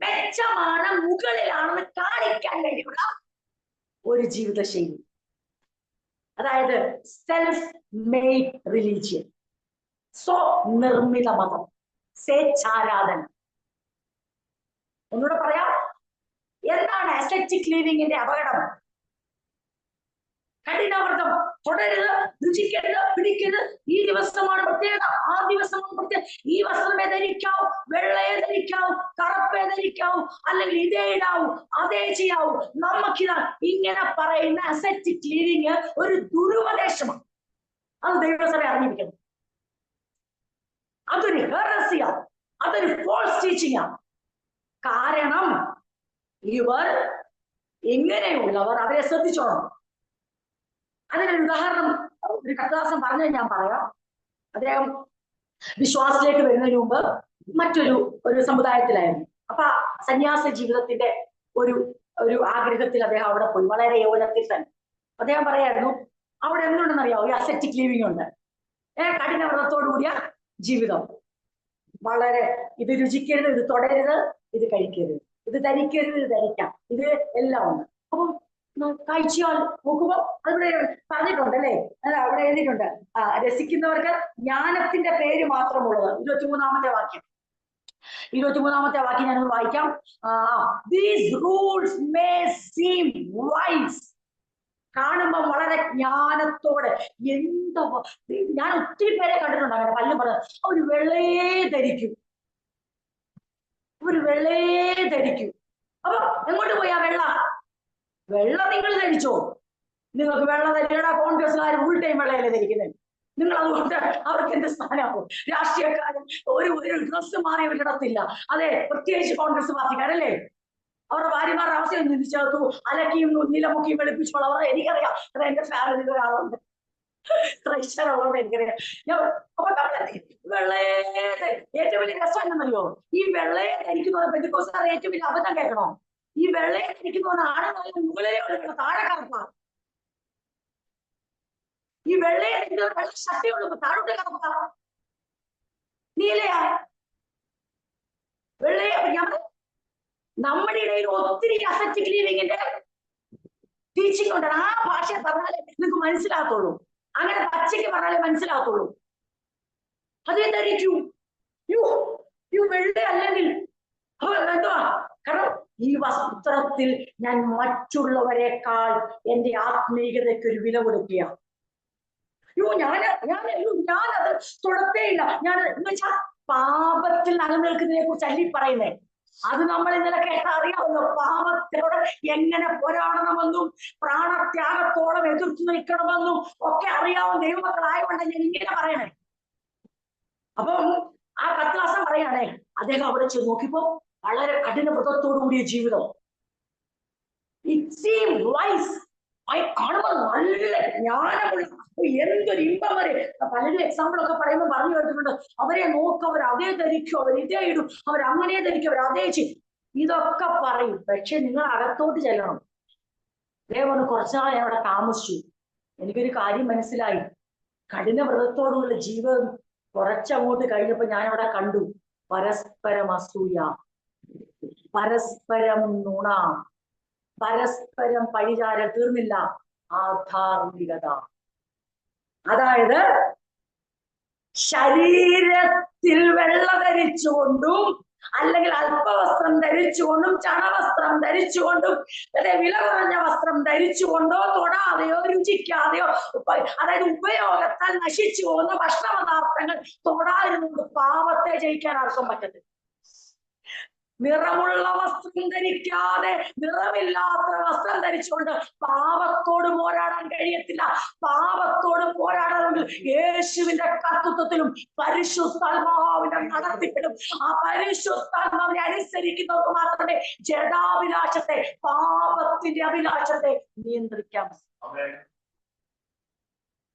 മെച്ചമാണ്, മുകളിലാണെന്ന് കാണിക്കാൻ വേണ്ടിയുള്ള ഒരു ജീവിതശൈലി. അതായത് സെൽഫ് മെയ്ഡ് റിലീജിയൻ, സ്വനിർമ്മിത മതം, സ്വേച്ഛാരാധന. ഒന്നുകൂടെ പറയാം, എന്താണ് അസെറ്റിക് ലിവിങ്ങിന്റെ അപകടം? കഠിനവ്രതം, തുടരുത്, രുചിക്കരുത്, പിടിക്കരുത്, ഈ ദിവസമാണ് പ്രത്യേകത, ആ ദിവസമാണ് പ്രത്യേകത, ഈ വസ്ത്രമേ ധരിക്കാവൂ, വെള്ളയെ ധരിക്കാവൂ, കറുപ്പേ ധരിക്കാവൂ, അല്ലെങ്കിൽ ഇതേ ഇടാവൂ, അതേ ചെയ്യാവൂ, നമുക്കിതാ ഇങ്ങനെ പറയുന്ന അസെറ്റിക് ലിവിങ് ഒരു ദുരുപദേശമാണ്. അത് ദൈവസഭ അറിഞ്ഞിരിക്കണം. അതൊരു ഹെറസിയാ, അതൊരു ഫോൾസ് ടീച്ചിങ്ങാ. കാരണം ഇവർ ഇങ്ങനെയുള്ളവർ അവരെ ശ്രദ്ധിച്ചോണം. അതിനൊരു ഉദാഹരണം ഒരു കർത്താസം പറഞ്ഞത് ഞാൻ പറയാം. അദ്ദേഹം വിശ്വാസത്തിലേക്ക് വരുന്നതിന് മുമ്പ് മറ്റൊരു സമുദായത്തിലായിരുന്നു. അപ്പൊ സന്യാസ ജീവിതത്തിന്റെ ഒരു ആഗ്രഹത്തിൽ അദ്ദേഹം അവിടെ പോയി, വളരെ യൗവനത്തിൽ തന്നെ. അദ്ദേഹം പറയായിരുന്നു, അവിടെ എന്തുണ്ടെന്നറിയാവോ? ഈ അസെറ്റിക് ലിവിങ് ഉണ്ട്, കഠിനവ്രതത്തോടു കൂടിയ ജീവിതം. വളരെ ഇത് രുചിക്കരുത്, ഇത് തുടരുത്, ഇത് കഴിക്കരുത്, ഇത് ധരിക്കരുത്, ഇത് ധരിക്കാം, ഇത് എല്ലാം ഉണ്ട്. അപ്പം കാഴ്ചയാൽ നോക്കുമ്പോൾ അതിവിടെ പറഞ്ഞിട്ടുണ്ട് അല്ലേ, അവിടെ എഴുതിയിട്ടുണ്ട്, രസിക്കുന്നവർക്ക് ജ്ഞാനത്തിന്റെ പേര് മാത്രമുള്ളത്. 23-ാമത്തെ വാക്യം, 23-ാമത്തെ വാക്യം ഞാനൊന്ന് വായിക്കാം. These rules may seem wise. കാണുമ്പോൾ വളരെ ജ്ഞാനത്തോടെ, എന്താ, ഞാൻ ഒത്തിരി പേരെ കണ്ടിട്ടുണ്ട് അങ്ങനെ പലരും പറഞ്ഞത്, ഒരു വെള്ളയെ ധരിക്കും, ഒരു വെള്ളയെ ധരിക്കും. അപ്പൊ എങ്ങോട്ട് പോയി ആ വെള്ള? വെള്ള നിങ്ങൾ ധരിച്ചോ? നിങ്ങൾക്ക് വെള്ള ധരിക്കണ കോൺഗ്രസ്സുകാർ ഫുൾ ടൈം വെള്ളയല്ലേ ധരിക്കുന്നത്? നിങ്ങൾ അതുകൊണ്ട് അവർക്ക് എന്ത് സ്ഥാനമാകും? രാഷ്ട്രീയക്കാരും ഒരു ഡ്രസ്സ് മാറി അവരിടത്തില്ല. അതെ, പ്രത്യേകിച്ച് കോൺഗ്രസ് പാർട്ടിക്കാരല്ലേ, അവരുടെ ഭാര്യമാരുടെ അവസ്ഥയൊന്നും ചിന്തിച്ചേർത്തു, അലക്കിയും നിലമുക്കിയും വെളുപ്പിച്ചോളാം. അവർ എനിക്കറിയാം, അത് എന്റെ ഫാമിലിയിൽ ഒരാളുണ്ട്, ക്രൈസ്തവരുള്ളത് എനിക്കറിയാം. അപ്പൊ വെള്ളയെ ഏറ്റവും വലിയ രസം എന്നറിയോ? ഈ വെള്ളയെ ധരിക്കുന്ന പെന്തക്കോസ്തുകാർ ഏറ്റവും വലിയ അബദ്ധം കേൾക്കണോ? ഈ വെള്ളയെ ധരിക്കുന്ന ആണെന്നല്ല, മുകളിലോട്ട് താഴെ കറപ്പാ. ഈ വെള്ളയെ ധരിക്കുന്ന വെള്ള ശക്തിയുള്ളൂ, താഴോട്ട് കറപ്പാ, നീലയാ വെള്ളയെ. നമ്മുടെ ഇടയിൽ ഒത്തിരി അസെറ്റിക് ലിവിങ്ങിന്റെ ടീച്ചിങ് ഉണ്ട്. ആ ഭാഷ പറഞ്ഞാലേ നിങ്ങൾക്ക് മനസ്സിലാകത്തുള്ളൂ, അങ്ങനെ പച്ചയ്ക്ക് പറഞ്ഞാലേ മനസ്സിലാകത്തുള്ളൂ. അതേ ധരിക്കൂ, വെള്ള അല്ലെങ്കിൽ അപ്പൊ എന്തുവാ? കാരണം ഈ വസ്ത്രത്തിൽ ഞാൻ മറ്റുള്ളവരെക്കാൾ എന്റെ ആത്മീയതയ്ക്ക് ഒരു വില കൊടുക്കുക. ഞാനത് തൊടത്തേയില്ല. ഞാൻ എന്ന് വെച്ചാൽ പാപത്തിൽ നിലനിൽക്കുന്നതിനെ കുറിച്ച് അല്ലി പറയുന്നേ. അത് നമ്മൾ ഇന്നലെ കേട്ടാ അറിയാമല്ലോ. പാപത്തോട് എങ്ങനെ പോരാടണമെന്നും പ്രാണത്യാഗത്തോളം എതിർത്ത് നിൽക്കണമെന്നും ഒക്കെ അറിയാവുന്ന ദൈവമക്കളായതുകൊണ്ട് ഞാൻ ഇങ്ങനെ പറയണേ. അപ്പം ആ കത്ലാസം പറയാണേ, അദ്ദേഹം അവിടെ ചെന്ന് നോക്കിയപ്പോ വളരെ കഠിനവ്രതത്തോടു കൂടിയ ജീവിതം. കാണുമ്പോൾ നല്ല ജ്ഞാനമുള്ള, എന്തൊരു ഇമ്പം വരെ. പലരും എക്സാമ്പിൾ ഒക്കെ പറയുമ്പോൾ പറഞ്ഞു കേട്ടിട്ടുണ്ട്, അവരെ നോക്കും, അവർ അതേ ധരിക്കും, അവർ ഇതേ ഇടും, അവർ അങ്ങനെ ധരിക്കും, അവർ അതേ ചെയ്യും, ഇതൊക്കെ പറയും. പക്ഷെ നിങ്ങൾ അകത്തോട്ട് ചെല്ലണം. അതേപോലെ കുറച്ചുനാൾ ഞാൻ അവിടെ താമസിച്ചു. എനിക്കൊരു കാര്യം മനസ്സിലായി. കഠിനവ്രതത്തോടുള്ള ജീവിതം കുറച്ചങ്ങോട്ട് കഴിഞ്ഞപ്പോ ഞാൻ അവിടെ കണ്ടു പരസ്പരം അസൂയ, പരസ്പരം നുണ, പരസ്പരം പഴിചാരൽ, തീർന്നില്ല, ആധാർമികത. അതായത് ശരീരത്തിൽ വെള്ള ധരിച്ചുകൊണ്ടും അല്ലെങ്കിൽ അല്പവസ്ത്രം ധരിച്ചുകൊണ്ടും ചണവസ്ത്രം ധരിച്ചുകൊണ്ടും വില കുറഞ്ഞ വസ്ത്രം ധരിച്ചുകൊണ്ടോ തൊടാതെയോ രുചിക്കാതെയോ, അതായത് ഉപയോഗത്താൽ നശിച്ചു പോകുന്ന ഭക്ഷണപദാർത്ഥങ്ങൾ തൊടാതിരുന്നുകൊണ്ട് പാപത്തെ ജയിക്കാൻ ആർക്കും പറ്റത്തില്ല. നിറമുള്ള വസ്ത്രം ധരിക്കാതെ നിറമില്ലാത്ത വസ്ത്രം ധരിച്ചുകൊണ്ട് പാപത്തോട് പോരാടാൻ കഴിയത്തില്ല. പാപത്തോട് പോരാടണമെങ്കിൽ യേശുവിന്റെ കർത്തൃത്വത്തിലും പരിശുദ്ധാത്മാവിന്റെ നടത്തിപ്പിലും ആ പരിശുദ്ധാത്മാവിനെ അനുസരിക്കുന്നവർക്ക് മാത്രമേ ജഡാഭിലാഷത്തെ, പാപത്തിന്റെ അഭിലാഷത്തെ നിയന്ത്രിക്കാൻ.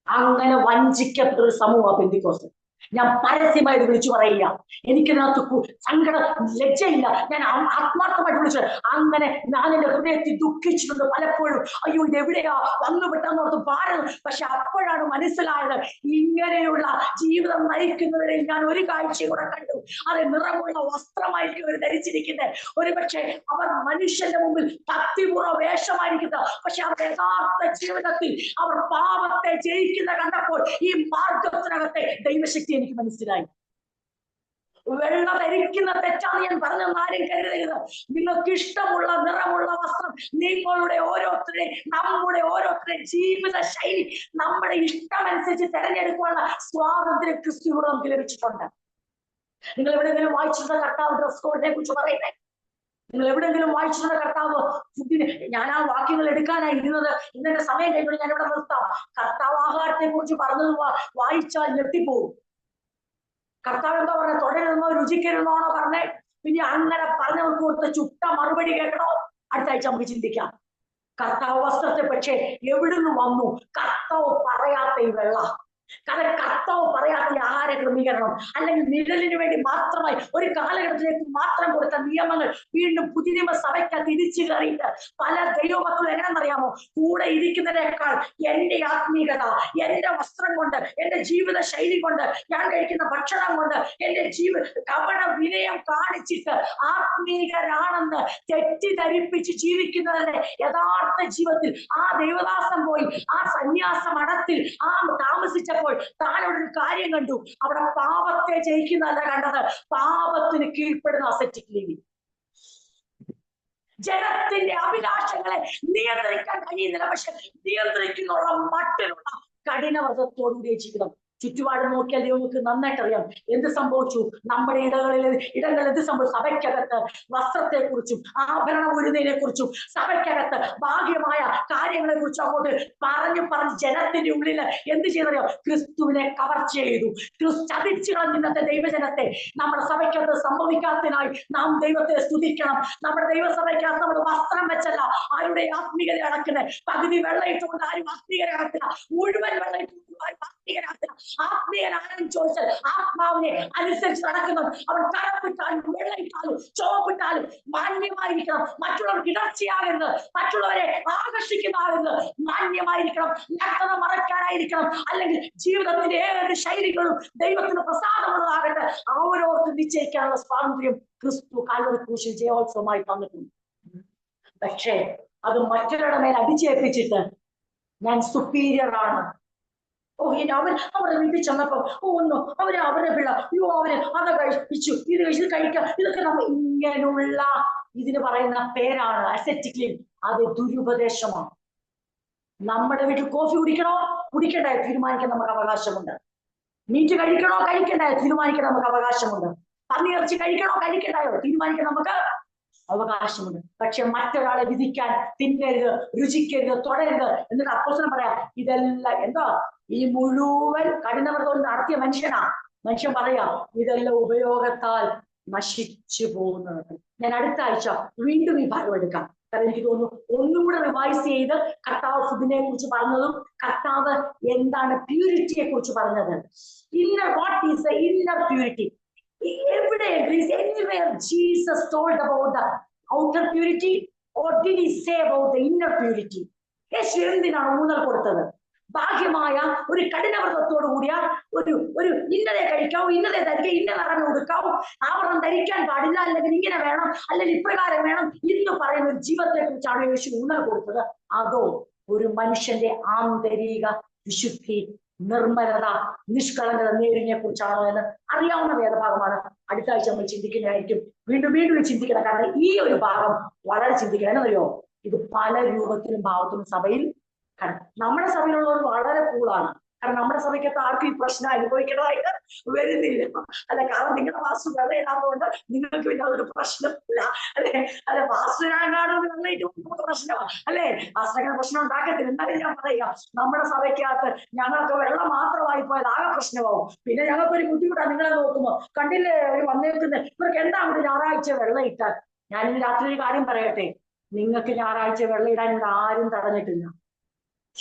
അങ്ങനെ വഞ്ചിക്കപ്പെട്ടൊരു സമൂഹം പെന്തിക്കോസ്ത്. ഞാൻ പരസ്യമായിട്ട് വിളിച്ചു പറയില്ല, എനിക്കതിനകത്ത് സങ്കട ലജ്ജയില്ല. ഞാൻ ആത്മാർത്ഥമായിട്ട് വിളിച്ചത്. അങ്ങനെ ഞാൻ എന്റെ ഹൃദയത്തിൽ ദുഃഖിച്ചിട്ടുണ്ട് പലപ്പോഴും. അയ്യോ, ഇതെവിടെയാ വന്നു വിട്ടെന്നോർത്ത് ഭാരം. പക്ഷെ അപ്പോഴാണ് മനസ്സിലായത്, ഇങ്ങനെയുള്ള ജീവിതം നയിക്കുന്നവരെ ഞാൻ ഒരു കാഴ്ചയും കൂടെ കണ്ടു. അത് നിറമുള്ള വസ്ത്രമായിരിക്കും അവർ ധരിച്ചിരിക്കുന്നത്. ഒരുപക്ഷെ അവർ മനുഷ്യന്റെ മുമ്പിൽ തത്തിപുറ വേഷമായിരിക്കുന്നത്. പക്ഷെ അവർ യഥാർത്ഥ ജീവിതത്തിൽ അവർ പാപത്തെ ജയിക്കുന്ന കണ്ടപ്പോൾ ഈ മാർഗത്തിനകത്തെ ദൈവശക്തി എനിക്ക് മനസ്സിലായി. വെള്ള ധരിക്കുന്ന തെറ്റാണ് ഞാൻ പറഞ്ഞെന്ന് ആരും കരുതരുത്. നിങ്ങൾക്ക് ഇഷ്ടമുള്ള നിറമുള്ള വസ്ത്രം നിങ്ങളുടെ നമ്മുടെ ഓരോരുത്തരുടെയും ജീവിത ശൈലി നമ്മുടെ ഇഷ്ടമനുസരിച്ച് തെരഞ്ഞെടുക്കാനുള്ള സ്വാതന്ത്ര്യം ക്രിസ്തുവിനോട് നമുക്ക് ലഭിച്ചിട്ടുണ്ട്. നിങ്ങൾ എവിടെയെങ്കിലും വായിച്ചിട്ടുള്ള കർത്താവ് ഡ്രസ് കോഡിനെ കുറിച്ച് പറയുന്നത്? നിങ്ങൾ എവിടെയെങ്കിലും വായിച്ചിട്ടുള്ള കർത്താവ് ഫുഡിന്? ഞാൻ ആ വാക്യങ്ങൾ എടുക്കാനായി ഇരുന്നത്. ഇന്നത്തെ സമയം കഴിയുമ്പോൾ ഞാൻ ഇവിടെ നിർത്താം. കർത്താവ് ആഹാരത്തെ കുറിച്ച് പറഞ്ഞത് വായിച്ചാൽ ഞെട്ടിപ്പോകും. കർത്താവ് എന്താ പറഞ്ഞ? തുടരുന്നോ രുചിക്കരുന്നോണോ പറഞ്ഞേ? പിന്നെ അങ്ങനെ പറഞ്ഞവർക്ക് കൊടുത്ത ചുട്ട മറുപടി കേൾക്കണോ? അടുത്ത ആഴ്ച നമുക്ക് ചിന്തിക്കാം. കർത്താവ് വസ്ത്രത്തെ പക്ഷേ എവിടുന്ന് വന്നു? കർത്താവ് പറയാത്ത ഈ വെള്ള, കർത്താവ് പറയാത്ത ആഹാര ക്രമീകരണം, അല്ലെങ്കിൽ നിഴലിന് വേണ്ടി മാത്രമായി ഒരു കാലഘട്ടത്തിലേക്ക് മാത്രം കൊടുത്ത നിയമങ്ങൾ വീണ്ടും പുതിയ നിയമസഭയ്ക്ക് തിരിച്ചു കയറിയിട്ട് പല ദൈവമക്കളും എങ്ങനെയെന്നറിയാമോ? കൂടെ ഇരിക്കുന്നതിനേക്കാൾ എന്റെ ആത്മീയത, എന്റെ വസ്ത്രം കൊണ്ട്, എന്റെ ജീവിത ശൈലി കൊണ്ട്, ഞാൻ കഴിക്കുന്ന ഭക്ഷണം കൊണ്ട്, എന്റെ കപട വിനയം കാണിച്ചിട്ട് ആത്മീയരാണെന്ന് തെറ്റിദ്ധരിപ്പിച്ച് ജീവിക്കുന്നതിന്റെ യഥാർത്ഥ ജീവിതത്തിൽ ആ ദൈവദാസൻ പോയി ആ സന്യാസ മഠത്തിൽ താമസിച്ചപ്പോൾ താനോട് ഒരു കാര്യം കണ്ടു. അവിടെ പാപത്തെ ജയിക്കുന്നതല്ല കണ്ടത്, പാപത്തിന് കീഴ്പ്പെടുന്ന അസറ്റിക് ലിവിംഗ്. ജനത്തിന്റെ അഭിലാഷങ്ങളെ നിയന്ത്രിക്കാൻ കഴിയുന്നില്ല, പക്ഷെ നിയന്ത്രിക്കുന്നുള്ള മട്ടിലുള്ള കഠിനവ്രതത്തോടുകൂടിയ ജീവിതം. ചുറ്റുപാട് നോക്കിയാൽ നമുക്ക് നന്നായിട്ട് അറിയാം എന്ത് സംഭവിച്ചു. നമ്മുടെ ഇടങ്ങളിൽ എന്ത് സംഭവിച്ചു? സഭയ്ക്കകത്ത് വസ്ത്രത്തെ കുറിച്ചും ആഭരണം ഉരുന്നതിനെ കുറിച്ചും സഭയ്ക്കകത്ത് ഭാഗ്യമായ കാര്യങ്ങളെ കുറിച്ചും അങ്ങോട്ട് പറഞ്ഞു ജനത്തിന്റെ ഉള്ളിൽ എന്ത് ചെയ്തറിയോ? ക്രിസ്തുവിനെ കവർ ചെയ്തു. ചതിച്ചു കളഞ്ഞ ഇന്നത്തെ ദൈവജനത്തെ നമ്മുടെ സഭയ്ക്കകത്ത് സംഭവിക്കാത്തതിനായി നാം ദൈവത്തെ സ്തുതിക്കണം. നമ്മുടെ ദൈവസഭയ്ക്കകത്ത് നമ്മൾ വസ്ത്രം വെച്ചല്ല ആരുടെ ആത്മീയത അടക്കുന്നത്. പകുതി വെള്ളയിട്ടുകൊണ്ട് ആരും ആത്മീയത അടക്കില്ല, മുഴുവൻ വെള്ളയിട്ടുകൊണ്ട് ആത്മീയനാണെന്ന് ചോദിച്ചാൽ ആത്മാവിനെ അനുസരിച്ച് നടക്കുന്നത്. അവൻ കറുപ്പിട്ടാലും വെള്ളയിട്ടാലും ചുവപ്പിട്ടാലും മാന്യമായിരിക്കണം. മറ്റുള്ളവർക്ക് ഇടർച്ചയാകരുത്, മറ്റുള്ളവരെ ആകർഷിക്കുന്നതാകരുത്, മാന്യമായിരിക്കണം, നഗ്നത മറയ്ക്കാനായിരിക്കണം. അല്ലെങ്കിൽ ജീവിതത്തിന്റെ ഏതൊരു ശൈലികളും ദൈവത്തിന് പ്രസാദമുള്ളതാകട്ടെ. ഓരോരുത്തരും നിശ്ചയിക്കാനുള്ള സ്വാതന്ത്ര്യം ക്രിസ്തു കാൽവരി ക്രൂശിൽ ജയോത്സവമായി തന്നിട്ടുണ്ട്. പക്ഷേ അത് മറ്റൊരാളുടെ മേൽ അടിച്ചേൽപ്പിച്ചിട്ട് ഞാൻ സുപ്പീരിയർ ആണ്, അവരുടെ വീട്ടിൽ ചെന്നപ്പോ അവരുടെ പിള്ള അവര് അത് കഴിപ്പിച്ചു, ഇത് കഴിക്കാം, ഇതൊക്കെ നമ്മൾ ഇങ്ങനെയുള്ള ഇതിന് പറയുന്ന പേരാണ് അസെറ്റിക് ലിവിംഗ്. അത് ദുരുപദേശമാണ്. നമ്മുടെ വീട്ടിൽ കോഫി കുടിക്കണ്ടായോ തീരുമാനിക്കാൻ നമുക്ക് അവകാശമുണ്ട്. മീറ്റ് കഴിക്കണ്ടായോ തീരുമാനിക്കാൻ നമുക്ക് അവകാശമുണ്ട്. പന്നിയിറച്ചി കഴിക്കണ്ടായോ തീരുമാനിക്കാൻ നമുക്ക് അവകാശമുണ്ട്. പക്ഷെ മറ്റൊരാളെ വിധിക്കാൻ തിന്നരുത്, രുചിക്കരുത്, തുടരുത് എന്നിട്ട് അപ്പോസ്തലൻ പറയാം ഇതെല്ലാം എന്താ? ഈ മുഴുവൻ കഠിനവ്രതം നടത്തിയ മനുഷ്യൻ പറയാ ഇതെല്ലാം ഉപയോഗത്താൽ നശിച്ചു പോകുന്നത്. ഞാൻ അടുത്ത ആഴ്ച വീണ്ടും ഈ ഭാഗം എടുക്കാം. കാരണം എനിക്ക് തോന്നുന്നു ഒന്നും കൂടെ റിവൈസ് ചെയ്ത് കർത്താവ് ഫുഡിനെ കുറിച്ച് പറഞ്ഞതും കർത്താവ് എന്താണ് പ്യൂരിറ്റിയെ കുറിച്ച് പറഞ്ഞത്. What is the inner purity? Anywhere Jesus told about the outer purity, or did he say about the inner purity? യേശു എന്തിനാണ് ഊന്നൽ കൊടുത്തത്? ഭാഗ്യമായ ഒരു കഠിനവ്രതത്തോടു കൂടിയ ഒരു ഇന്നലെ കഴിക്കാവൂ, ഇന്നലെ ധരിക്കാം, ഇന്ന നിറം കൊടുക്കാവൂ, ആവരണം ധരിക്കാൻ പാടില്ല, അല്ലെങ്കിൽ ഇങ്ങനെ വേണം, അല്ലെങ്കിൽ ഇപ്രകാരം വേണം എന്ന് പറയുന്ന ഒരു ജീവിതത്തെ കുറിച്ചാണ് യേശു ഊന്നൽ കൊടുത്തത്? അതോ ഒരു മനുഷ്യന്റെ ആന്തരിക വിശുദ്ധി, നിർമ്മലത, നിഷ്കളങ്കത, നേരിനെ കുറിച്ചാണോ എന്ന് അറിയാവുന്ന വേദഭാഗമാണ്. അടുത്ത ആഴ്ച നമ്മൾ ചിന്തിക്കുന്നതായിരിക്കും. വീണ്ടും ചിന്തിക്കണം. കാരണം ഈ ഒരു ഭാഗം വളരെ ചിന്തിക്കണം. എന്നറിയോ? ഇത് പല രൂപത്തിലും ഭാവത്തിലും സഭയിൽ നമ്മുടെ സഭയിലുള്ളവർ വളരെ കൂളാണ്. കാരണം നമ്മുടെ സഭയ്ക്കകത്ത് ആർക്കും ഈ പ്രശ്നം അനുഭവിക്കേണ്ടതായിട്ട് വരുന്നില്ല. അല്ലെ, കാരണം നിങ്ങളുടെ വാസ്തു വെള്ളയിടാത്തതുകൊണ്ട് നിങ്ങൾക്ക് പിന്നെ അതൊരു പ്രശ്നമില്ല. അല്ലെ വാസ്തുരാകാണോ പ്രശ്നമാണ്. അല്ലെ, വാസ്തുങ്ങനെ പ്രശ്നം ഉണ്ടാക്കത്തില്ല. എന്നാലും ഞാൻ പറയാം, നമ്മുടെ സഭയ്ക്കകത്ത് ഞങ്ങൾക്ക് വെള്ളം മാത്രമായി പോയത് ആകെ പ്രശ്നമാവും. പിന്നെ ഞങ്ങൾക്കൊരു ബുദ്ധിമുട്ടാണ്. നിങ്ങളെ നോക്കുമ്പോ കണ്ടില്ലേ വന്നേക്കുന്നത്, ഇവർക്ക് എന്താ ഒരു ഞായറാഴ്ച വെള്ളം ഇട്ടാൽ? ഞാനിന്ന് രാത്രി ഒരു കാര്യം പറയട്ടെ, നിങ്ങൾക്ക് ഞായറാഴ്ച വെള്ളം ഇടാൻ ഇവിടെ ആരും തടഞ്ഞിട്ടില്ല.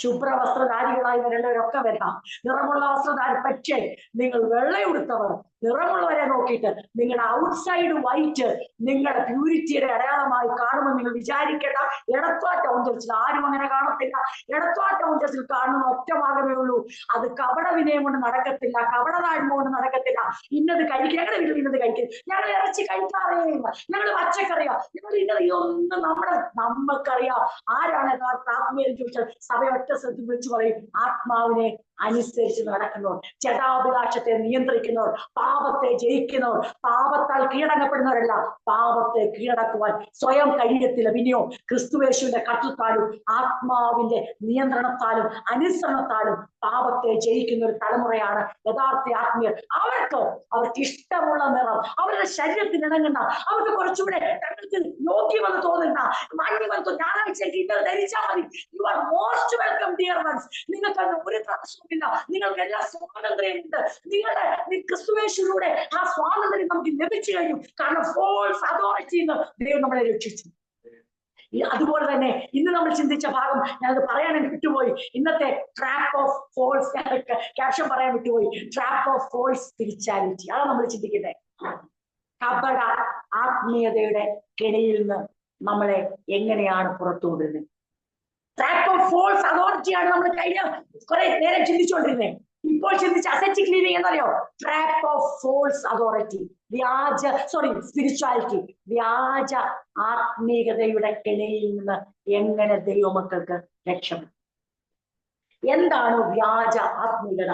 ശുഭ്ര വസ്ത്രധാരികളായി വരേണ്ടവരൊക്കെ വരാം, നിറമുള്ള വസ്ത്രധാരി. പക്ഷേ നിങ്ങൾ വെള്ളയുടുത്തവർ നിറമുള്ളവരെ നോക്കിയിട്ട് നിങ്ങളുടെ ഔട്ട്സൈഡ് വൈറ്റ് നിങ്ങളുടെ പ്യൂരിറ്റിയുടെ അടയാളമായി കാണുമെന്ന് നിങ്ങൾ വിചാരിക്കേണ്ട. എടത്വാ ടൗൺ ചർച്ചിൽ ആരും അങ്ങനെ കാണത്തില്ല. എടത്വാ ടൗൺ ചർച്ചിൽ കാണുന്ന ഒറ്റ ഭാഗമേ ഉള്ളൂ. അത് കപട വിനയം കൊണ്ട് നടക്കത്തില്ല, കപട താഴ്മ കൊണ്ട് നടക്കത്തില്ല. ഇന്നത് കഴിക്കുക, ഞങ്ങളുടെ വീട്ടിൽ ഇന്നത് കഴിക്കരുത്, ഞങ്ങൾ ഇറച്ചി കഴിക്കാറില്ല, ഞങ്ങൾ പച്ചക്കറിയാ, ഞങ്ങൾ ഇന്നത്, ഇതൊന്നും നമുക്കറിയാം. ആരാണ് യഥാർത്ഥ ആത്മീയം ചോദിച്ചാൽ സഭ ഒറ്റ സ്ഥലത്ത് വിളിച്ചു പറയും, ആത്മാവിനെ അനുസരിച്ച് നടക്കുന്നവർ, ജഡാഭിലാഷത്തെ നിയന്ത്രിക്കുന്നവർ, പാപത്തെ ജയിക്കുന്നവർ, പാപത്താൽ കീഴടങ്ങപ്പെടുന്നവരല്ല, പാപത്തെ കീഴടക്കുവാൻ സ്വയം കഴിയത്തില്ല. പിന്നെയോ ക്രിസ്തുവേശുവിന്റെ കട്ടുത്താലും ആത്മാവിന്റെ നിയന്ത്രണത്താലും അനുസരണത്താലും പാപത്തെ ജയിക്കുന്ന ഒരു തലമുറയാണ് യഥാർത്ഥ ആത്മീയർ. അവർക്ക് ഇഷ്ടമുള്ള നിറം, അവരുടെ ശരീരത്തിന് ഇണങ്ങുന്ന, അവർക്ക് കുറച്ചുകൂടെ യോഗ്യമെന്ന് തോന്നുന്ന, മാന്യമെന്ന് ഞായറാഴ്ചയ്ക്ക് ഇന്നത് ധരിച്ചാൽ മതി. You are most welcome dear ones. നിങ്ങൾക്ക് ഒരു തടസ്സവുമില്ല, നിങ്ങൾക്ക് എല്ലാ സ്വാതന്ത്ര്യമുണ്ട്. നിങ്ങളുടെ ക്രിസ്തുവേശുവിലൂടെ ആ സ്വാതന്ത്ര്യം നമുക്ക് ലഭിച്ചു കഴിഞ്ഞു. കാരണം ഫോൾസ് അതോറിറ്റിയിൽ നിന്ന് ദൈവം നമ്മളെ രക്ഷിച്ചു. അതുപോലെ തന്നെ ഇന്ന് നമ്മൾ ചിന്തിച്ച ഭാഗം ഞാനത് പറയാൻ വിട്ടുപോയി. ഇന്നത്തെ ട്രാപ്പ് ഓഫ് ഫോൾസ്, ക്യാപ്ഷൻ പറയാൻ വിട്ടുപോയി. ട്രാപ്പ് ഓഫ് ഫോൾസ് സ്പിരിച്വാലിറ്റി, അതാണ് നമ്മൾ ചിന്തിക്കുന്നത്. കപട ആത്മീയതയുടെ കെണിയിൽ നിന്ന് നമ്മളെ എങ്ങനെയാണ് പുറത്തുകൊണ്ടിരുന്നത്? ട്രാപ്പ് ഓഫ് ഫോൾസ് അതോറിറ്റിയാണ് നമ്മൾ കഴിഞ്ഞ കുറെ നേരം ചിന്തിച്ചുകൊണ്ടിരുന്നത്. ഇപ്പോൾ ചിന്തിച്ച അസെറ്റിക് ലിവിംഗ് എന്നറിയോ? Trap of false authority, spirituality, വ്യാജ ആത്മീയതയുടെ കെണിയിൽ നിന്ന് എങ്ങനെ ദൈവമക്കൾക്ക് രക്ഷപ്പെടും? എന്താണ് വ്യാജ ആത്മീയത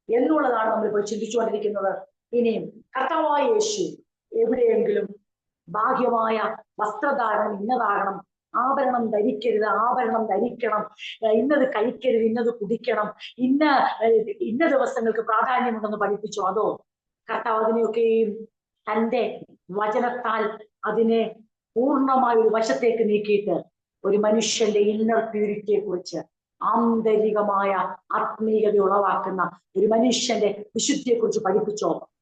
എന്നുള്ളതാണ് നമ്മളിപ്പോൾ ചിന്തിച്ചുകൊണ്ടിരിക്കുന്നത്. ഇനിയും കർത്താവായ യേശു എവിടെയെങ്കിലും ബാഹ്യമായ വസ്ത്രധാരണം ഇന്നതാകണം, ആഭരണം ധരിക്കരുത്, ആഭരണം ധരിക്കണം, ഇന്നത് കഴിക്കരുത്, ഇന്നത് കുടിക്കണം, ഇന്ന ദിവസങ്ങൾക്ക് പ്രാധാന്യമുണ്ടെന്ന് പഠിപ്പിച്ചോ? അതോ കർത്താവ് അതിനെയൊക്കെയും തന്റെ വചനത്താൽ അതിനെ പൂർണ്ണമായ ഒരു വശത്തേക്ക് നീക്കിയിട്ട് ഒരു മനുഷ്യന്റെ ഇന്നർ പ്യൂരിറ്റിയെ കുറിച്ച്, ആന്തരികമായ ആത്മീയത ഉളവാക്കുന്ന ഒരു മനുഷ്യന്റെ വിശുദ്ധിയെ കുറിച്ച്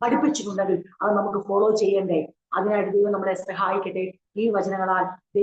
പഠിപ്പിച്ചിട്ടുണ്ടെങ്കിൽ അത് നമുക്ക് ഫോളോ ചെയ്യണ്ടേ? അതിനായിട്ട് ദൈവം നമ്മളെ സഹായിക്കട്ടെ. ഈ വചനങ്ങളാൽ ദൈവം